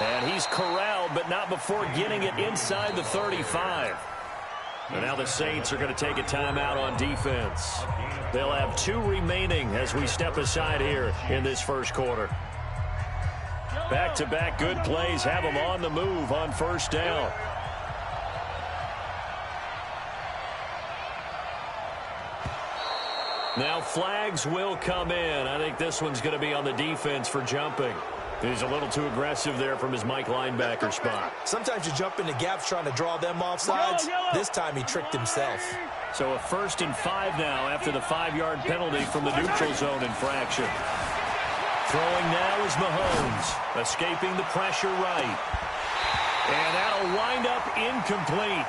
And he's corralled, but not before getting it inside the 35. And now the Saints are going to take a timeout on defense. They'll have 2 remaining as we step aside here in this first quarter. Back-to-back good plays have them on the move on first down. Now flags will come in. I think this one's going to be on the defense for jumping. He's a little too aggressive there from his Mike linebacker spot. Sometimes you jump into gaps trying to draw them off sides. This time he tricked himself. So a 1st and 5 now after the 5-yard penalty from the neutral zone infraction. Throwing now is Mahomes, escaping the pressure right. And that'll wind up incomplete.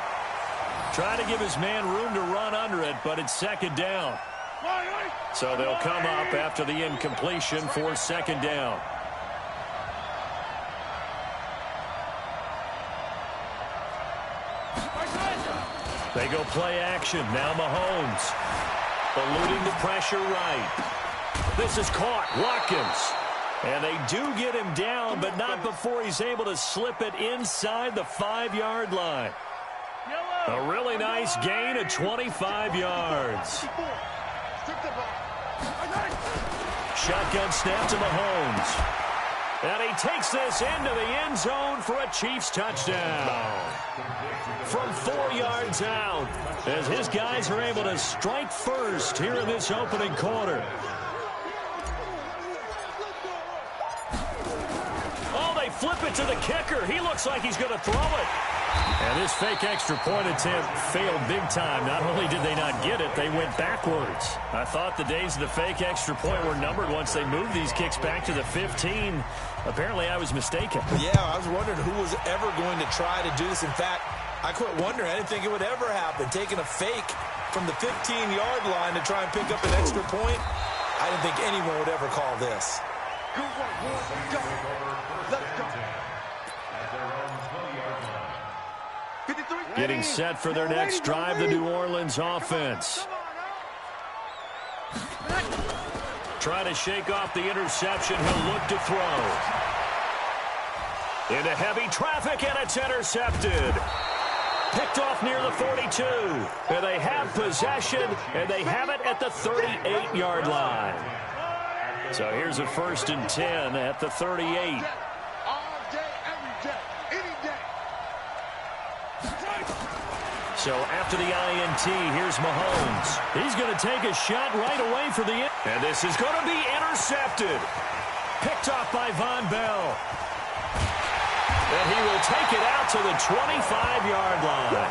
Trying to give his man room to run under it, but it's second down. So they'll come up after the incompletion for 2nd down. They go play action. Now Mahomes. Eluding the pressure right. This is caught. Watkins. And they do get him down, but not before he's able to slip it inside the 5-yard line. A really nice gain of 25 yards. Shotgun snap to Mahomes. And he takes this into the end zone for a Chiefs touchdown. From 4 yards out, as his guys are able to strike first here in this opening quarter. Oh, they flip it to the kicker. He looks like he's going to throw it. And this fake extra point attempt failed big time. Not only did they not get it, they went backwards. I thought the days of the fake extra point were numbered once they moved these kicks back to the 15. Apparently, I was mistaken. Yeah, I was wondering who was ever going to try to do this. In fact, I quit wondering. I didn't think it would ever happen. Taking a fake from the 15-yard line to try and pick up an extra point, I didn't think anyone would ever call this. Getting set for their next drive, the New Orleans offense. Try to shake off the interception. He'll look to throw. Into heavy traffic, and it's intercepted. Picked off near the 42. And they have possession, and they have it at the 38-yard line. So here's a 1st and 10 at the 38. So after the INT, here's Mahomes. He's going to take a shot right away for the end. And this is going to be intercepted. Picked off by Von Bell. And he will take it out to the 25-yard line.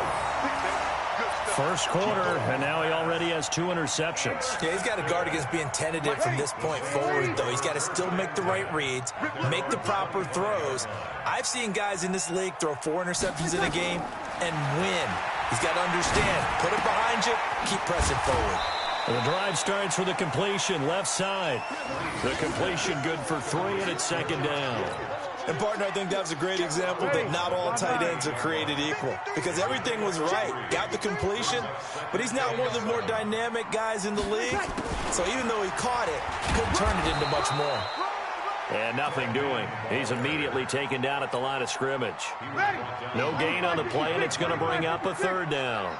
First quarter, and now he already has 2 interceptions. Yeah, he's got to guard against being tentative from this point forward, though. He's got to still make the right reads, make the proper throws. I've seen guys in this league throw 4 interceptions in a game and win. He's got to understand, put it behind you, keep pressing forward. And the drive starts with a completion, left side. The completion good for 3, and it's second down. And, partner, I think that was a great example that not all tight ends are created equal, because everything was right. Got the completion, but he's not one of the more dynamic guys in the league. So even though he caught it, couldn't turn it into much more. And nothing doing. He's immediately taken down at the line of scrimmage. No gain on the play, and it's going to bring up a third down.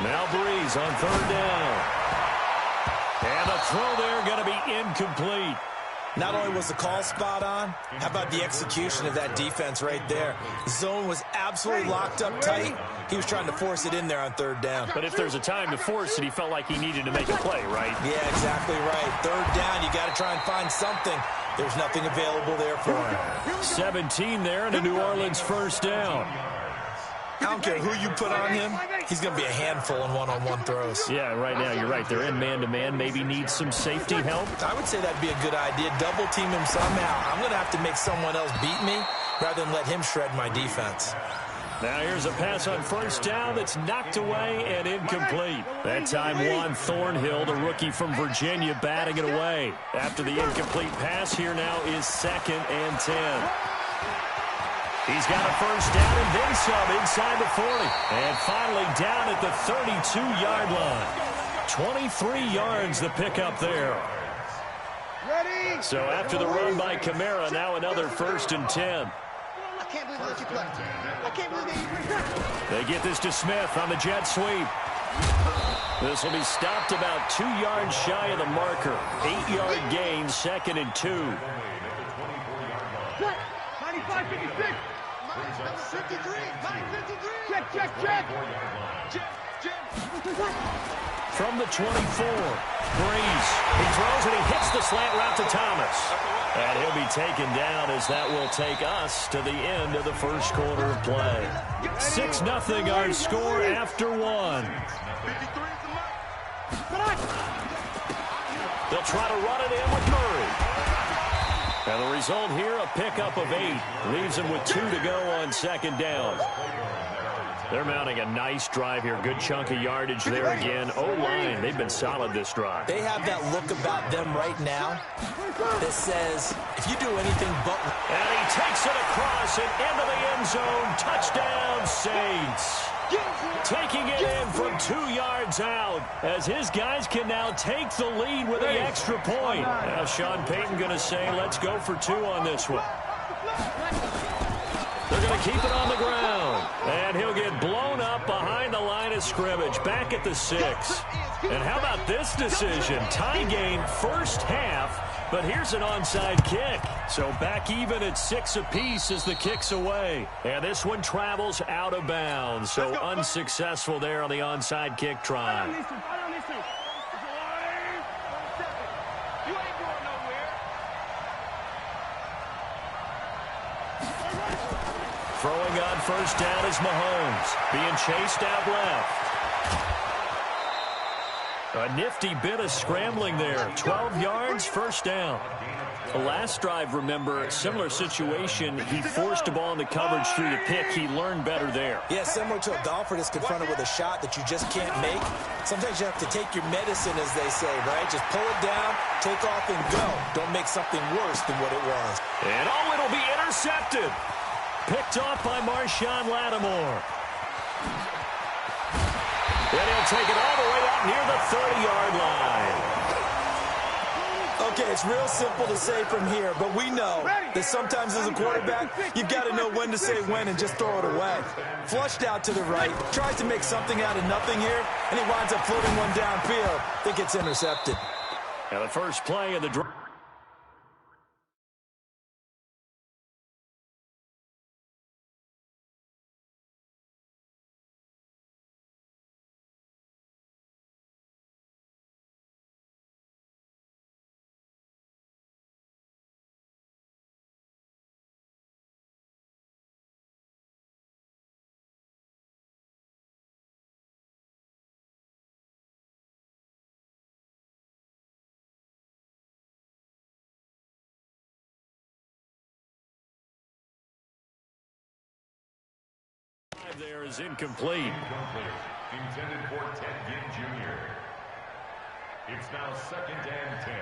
Now Breeze on third down. And the throw there going to be incomplete. Not only was the call spot on, how about the execution of that defense right there? The zone was absolutely locked up tight. He was trying to force it in there on third down. But if there's a time to force it, he felt like he needed to make a play, right? Yeah, exactly right. Third down, you got to try and find something. There's nothing available there for him. 17 there and a New Orleans first down. I don't care who you put on him, he's going to be a handful in one-on-one throws. Yeah, right now you're right. They're in man-to-man. Maybe needs some safety help. I would say that'd be a good idea. Double team him somehow. I'm going to have to make someone else beat me rather than let him shred my defense. Now here's a pass on first down that's knocked away and incomplete. That time Juan Thornhill, the rookie from Virginia, batting it away. After the incomplete pass, here now is 2nd and 10. He's got a first down and then some inside the 40. And finally down at the 32-yard line. 23 yards the pickup there. So after the run by Kamara, now another 1st and 10. I can't believe what you play. I can't believe that. They get this to Smith on the jet sweep. This will be stopped about 2 yards shy of the marker. 8-yard gain, 2nd and 2. 95, 56. 53, 53. Check, check, check. From the 24, Breeze. He throws and he hits the slant route to Thomas. And he'll be taken down as that will take us to the end of the first quarter of play. 6-0 our score after 1. They'll try to run it in with Murray. And the result here, a pickup of 8. Leaves him with 2 to go on 2nd down. They're mounting a nice drive here. Good chunk of yardage there again. O-line, they've been solid this drive. They have that look about them right now that says, if you do anything but... And he takes it across and into the end zone. Touchdown, Saints. Taking it in from 2 yards out as his guys can now take the lead with the extra point. Now Sean Payton going to say, let's go for 2 on this one. They're going to keep it on the ground. And he'll get blown up behind the line of scrimmage, back at the 6. And how about this decision? Tie game first half, but here's an onside kick. So back even at 6 apiece as the kick's away. And this one travels out of bounds. So unsuccessful there on the onside kick try. Throwing on first down is Mahomes. Being chased out left. A nifty bit of scrambling there. 12 yards, first down. The last drive, remember, similar situation. He forced a ball into coverage through the pick. He learned better there. Yeah, similar to a golfer that's confronted with a shot that you just can't make. Sometimes you have to take your medicine, as they say, right? Just pull it down, take off, and go. Don't make something worse than what it was. And oh, it'll be intercepted. Picked off by Marshawn Lattimore. And he'll take it all the way up near the 30-yard line. Okay, it's real simple to say from here, but we know that sometimes as a quarterback, you've got to know when to say when and just throw it away. Flushed out to the right, tries to make something out of nothing here, and he winds up floating one downfield. I think it's intercepted. And the first play of the drive. there is incomplete. Intended for Ted Ginn Jr. It's now 2nd and 10.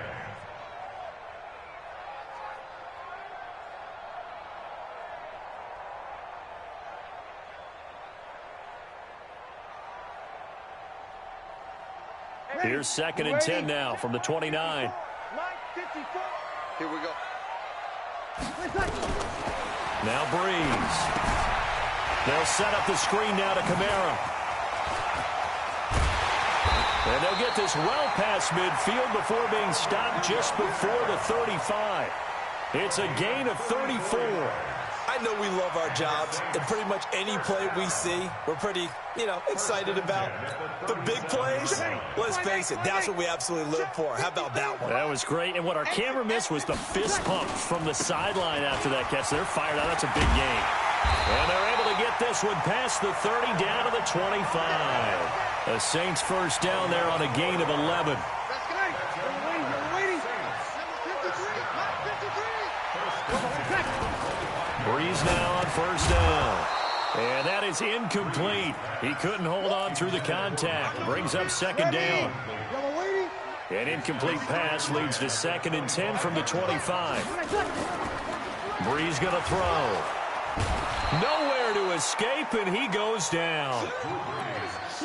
Here's 2nd and 10 now from the 29. Here we go. Now Breeze. They'll set up the screen now to Kamara. And they'll get this well past midfield before being stopped just before the 35. It's a gain of 34. I know we love our jobs, and pretty much any play we see, we're pretty, excited about. The big plays, let's face it, that's what we absolutely live for. How about that one? That was great, and what our camera missed was the fist pump from the sideline after that catch. They're fired out. That's a big gain. And they're able to get this one past the 30 down to the 25. The Saints first down there on a gain of 11. Breeze now on first down. And that is incomplete. He couldn't hold on through the contact. Brings up 2nd down. An incomplete pass leads to 2nd and 10 from the 25. Breeze going to throw. Nowhere to escape, and he goes down.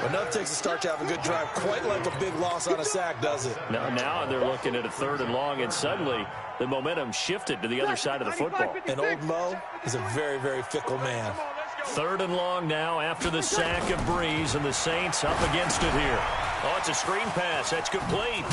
Enough takes a start to have a good drive, quite like a big loss on a sack, does it? Now they're looking at a 3rd and long, and suddenly the momentum shifted to the other side of the football. And old Mo is a very, very fickle man. 3rd and long now after the sack of Breeze, and the Saints up against it here. Oh, it's a screen pass. That's complete.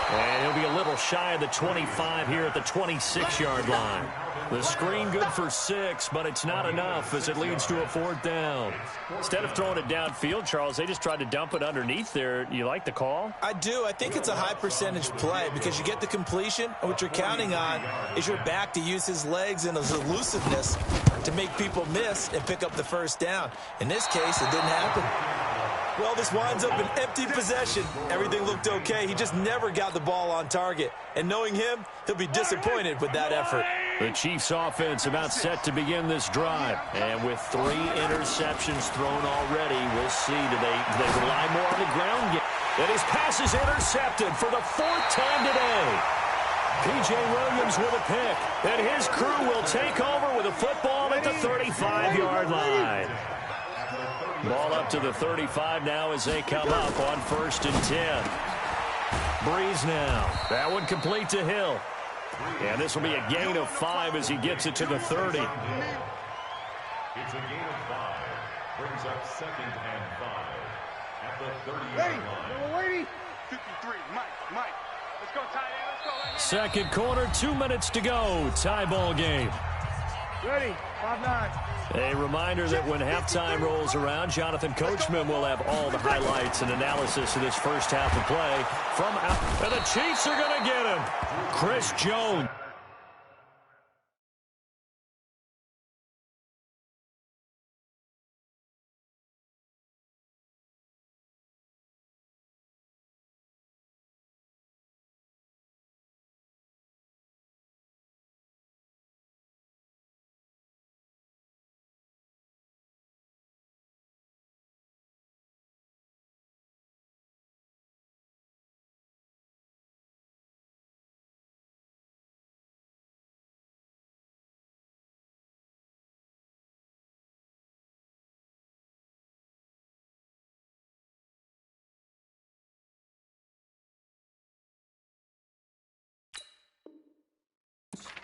And he'll be a little shy of the 25 here at the 26-yard line. The screen good for 6, but it's not enough as it leads to a 4th down. Instead of throwing it downfield, Charles, they just tried to dump it underneath there. You like the call? I do. I think it's a high percentage play because you get the completion, and what you're counting on is your back to use his legs and his elusiveness to make people miss and pick up the first down. In this case, it didn't happen. Well, this winds up an empty possession. Everything looked okay. He just never got the ball on target. And knowing him, he'll be disappointed with that effort. The Chiefs offense about set to begin this drive. And with 3 interceptions thrown already, we'll see. Do they rely more on the ground game? And his pass is intercepted for the 4th time today. P.J. Williams with a pick. And his crew will take over with a football at the 35-yard line. Ball up to the 35 now as they come up on 1st and 10. Breeze now. That one complete to Hill. And this will be a gain of 5 as he gets it to the 30. It's a gain of 5. Brings up 2nd and 5 at the 30-yard line. 53, Mike. Let's go, tight end. Let's go. Second quarter, 2 minutes to go. Tie ball game. Ready, 5-9. A reminder that when halftime rolls around, Jonathan Coachman will have all the highlights and analysis of this first half of play from out. And the Chiefs are going to get him. Chris Jones.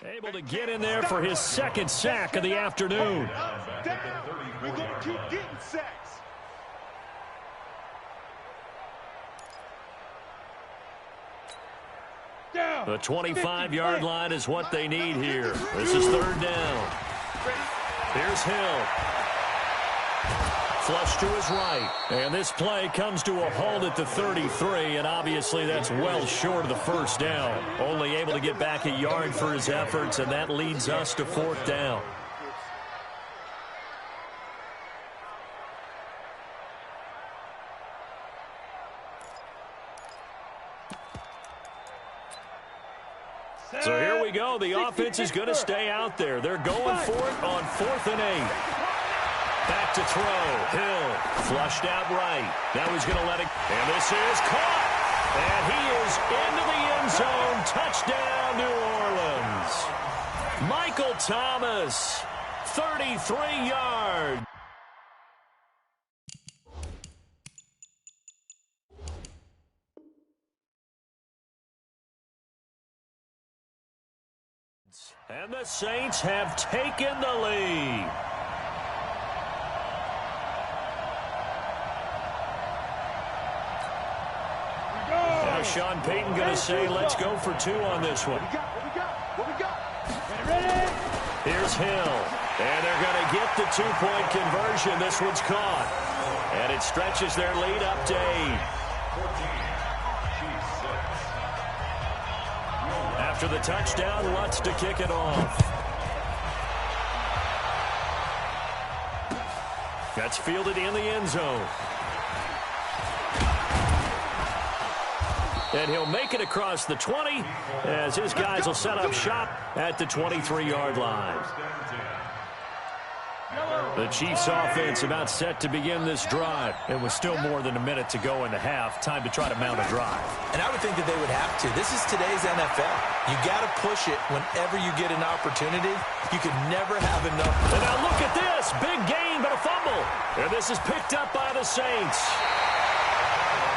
Able to get in there for his 2nd sack of the afternoon. We're going to keep getting sacks. The 25-yard line is what they need here. This is 3rd down. Here's Hill. Flush to his right. And this play comes to a halt at the 33, and obviously that's well short of the first down. Only able to get back a yard for his efforts, and that leads us to 4th down. So here we go. The offense is going to stay out there. They're going for it on 4th and 8. Back back to throw. Hill flushed out right. Now he's going to let it. And this is caught. And he is into the end zone. Touchdown, New Orleans. Michael Thomas, 33 yards. And the Saints have taken the lead. Now Sean Payton going to say, let's go for two on this one. What we got? Ready? Here's Hill. And they're going to get the two-point conversion. This one's caught. And it stretches their lead up to 8. After the touchdown, Lutz to kick it off. That's fielded in the end zone. And he'll make it across the 20 as his guys will set up shop at the 23-yard line. The Chiefs offense about set to begin this drive. And with still more than a minute to go in the half, time to try to mount a drive. And I would think that they would have to. This is today's NFL. You got to push it whenever you get an opportunity. You can never have enough. And now look at this. Big gain, but a fumble. And this is picked up by the Saints.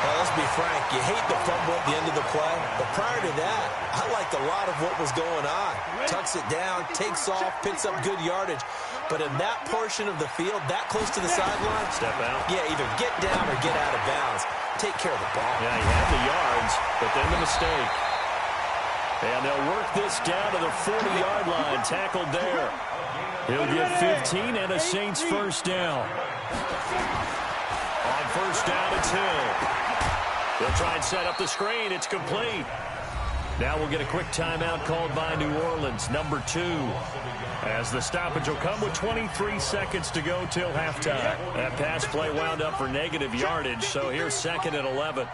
Well, let's be frank. You hate the fumble at the end of the play. But prior to that, I liked a lot of what was going on. Tucks it down, takes off, picks up good yardage. But in that portion of the field, that close to the sideline, step out. Yeah, either get down or get out of bounds. Take care of the ball. Yeah, he had the yards, but then the mistake. And they'll work this down to the 40-yard line. Tackled there. He'll get 15 and a Saints first down. On first down, it's Hill. They'll try and set up the screen. It's complete. Now we'll get a quick timeout called by New Orleans, number 2. As the stoppage will come with 23 seconds to go till halftime. That pass play wound up for negative yardage, so here's 2nd and 11.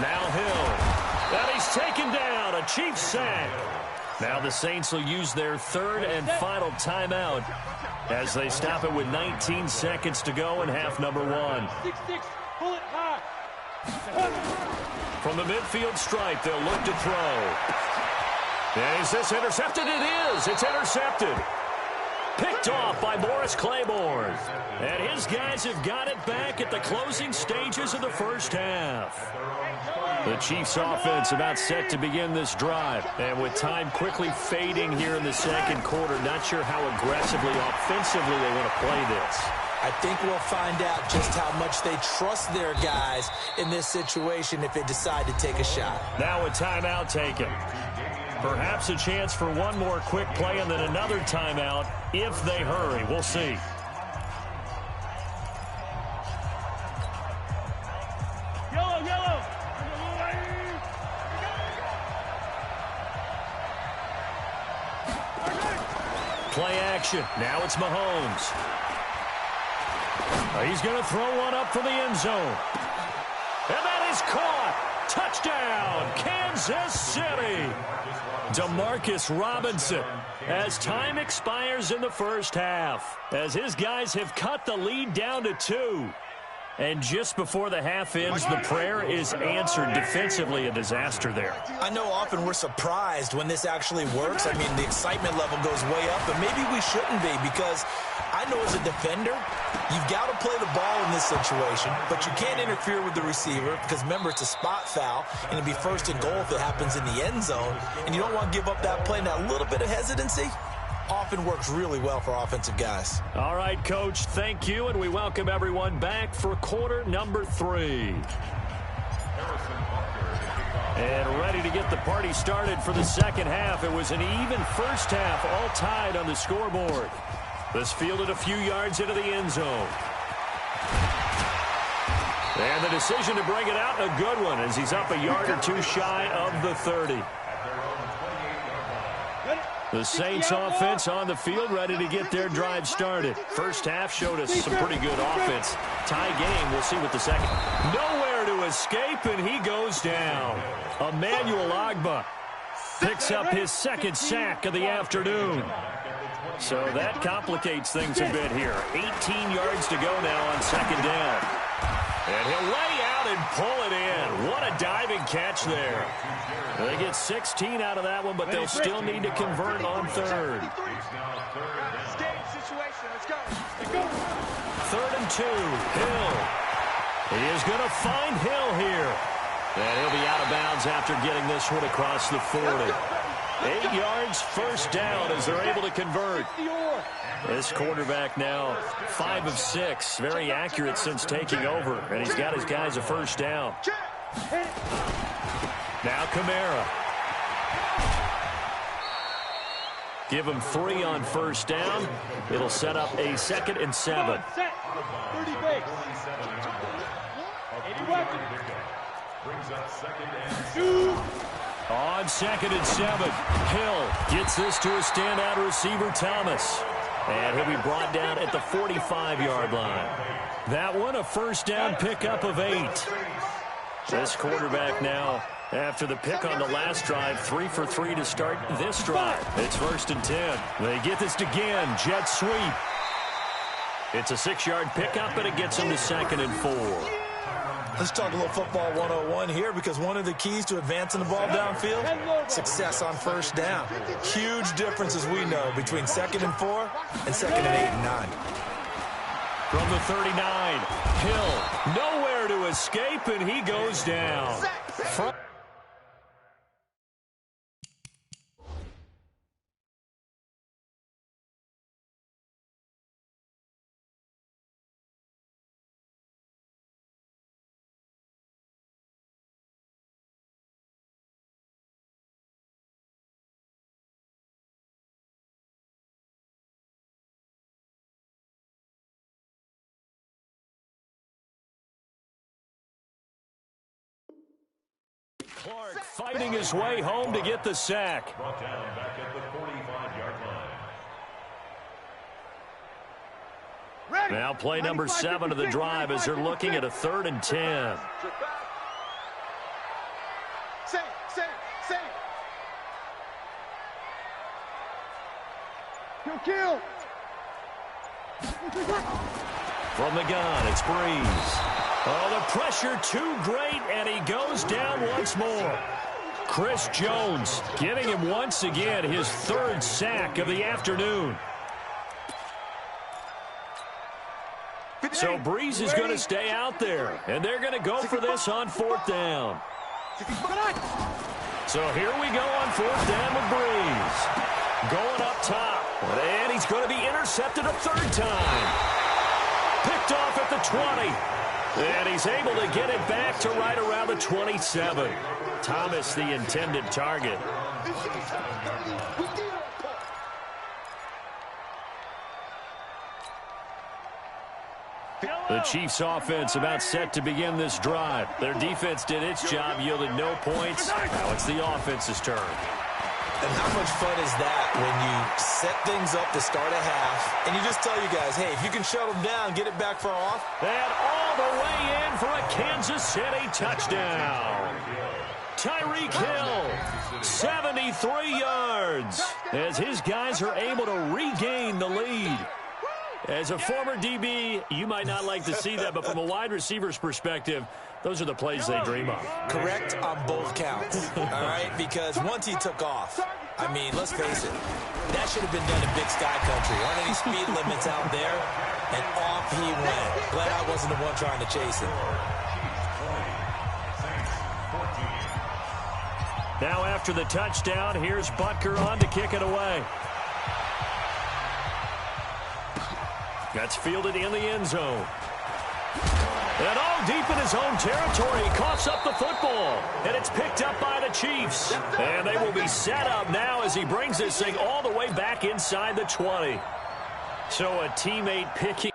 Now Hill. And he's taken down. A Chiefs sack. Now the Saints will use their 3rd and final timeout as they stop it with 19 seconds to go in half number 1. From the midfield stripe, they'll look to throw. And is this intercepted? It is. It's intercepted. Picked off by Morris Claiborne. And his guys have got it back at the closing stages of the first half. The Chiefs offense about set to begin this drive. And with time quickly fading here in the second quarter, not sure how aggressively, offensively they want to play this. I think we'll find out just how much they trust their guys in this situation if they decide to take a shot. Now a timeout taken. Perhaps a chance for one more quick play and then another timeout if they hurry. We'll see. Yellow. Play action. Now it's Mahomes. He's going to throw one up for the end zone. And that is caught. Touchdown, Kansas City. Demarcus Robinson, as time expires in the first half, as his guys have cut the lead down to 2. And just before the half ends, the prayer is answered. Defensively, a disaster there. I know often we're surprised when this actually works. I mean, the excitement level goes way up, but maybe we shouldn't be, because I know as a defender, you've got to play the ball in this situation, but you can't interfere with the receiver because, remember, it's a spot foul, and it'd be 1st and goal if it happens in the end zone, and you don't want to give up that play. Now, a little bit of hesitancy often works really well for offensive guys. All right, Coach, thank you, and we welcome everyone back for quarter number 3. And ready to get the party started for the second half. It was an even first half, all tied on the scoreboard. This fielded a few yards into the end zone. And the decision to bring it out, a good one, as he's up a yard or 2 shy of the 30. The Saints offense on the field, ready to get their drive started. First half showed us some pretty good offense. Tie game, we'll see what the second. Nowhere to escape, and he goes down. Emmanuel Ogbah. Picks up his second sack of the afternoon. So that complicates things a bit here. 18 yards to go now on second down. And he'll lay out and pull it in. What a diving catch there. They get 16 out of that one, but they'll still need to convert on third. Third and 2. Hill. He is going to find Hill here. And he'll be out of bounds after getting this one across the 40. 8 yards, first down as they're able to convert. This quarterback now 5 of 6. Very accurate since taking over. And he's got his guys a first down. Now Kamara. Give him 3 on first down. It'll set up a 2nd and 7. 30 base. Brings up 2nd and 2. On 2nd and 7, Hill gets this to a standout receiver, Thomas. And he'll be brought down at the 45-yard line. That one, a first down pickup of 8. This quarterback now, after the pick on the last drive, 3 for 3 to start this drive. It's 1st and 10. They get this again, jet sweep. It's a 6-yard pickup, and it gets them to 2nd and 4. Let's talk a little football 101 here, because one of the keys to advancing the ball downfield, success on first down. Huge difference, as we know, between 2nd and 4 and 2nd and 8 and 9. From the 39, Hill nowhere to escape, and he goes down. Clark fighting his way home to get the sack. Brought down back at the 45-yard line. Now play number 7 of the drive as they're looking at a 3rd and 10. Kill. From the gun, it's Breeze. Oh, the pressure too great, and he goes down once more. Chris Jones giving him once again his 3rd sack of the afternoon. So Breeze is going to stay out there, and they're going to go for this on 4th down. So here we go on 4th down with Breeze. Going up top, and he's going to be intercepted a 3rd time. Picked off at the 20. And he's able to get it back to right around the 27. Thomas, the intended target. The Chiefs' offense about set to begin this drive. Their defense did its job, yielded no points. Now it's the offense's turn. And how much fun is that when you set things up to start a half, and you just tell you guys, hey, if you can shut them down, get it back for off. And all the way in for a Kansas City touchdown. Tyreek Hill, 73 yards, as his guys are able to regain the lead. As a former DB, you might not like to see that, but from a wide receiver's perspective, those are the plays they dream of. Correct on both counts, all right? Because once he took off, I mean, let's face it, that should have been done in Big Sky Country. Aren't any speed limits out there? And off he went. Glad I wasn't the one trying to chase him. Now after the touchdown, here's Butker on to kick it away. That's fielded in the end zone. And all deep in his own territory, he coughs up the football. And it's picked up by the Chiefs. And they will be set up now as he brings this thing all the way back inside the 20. So a teammate picking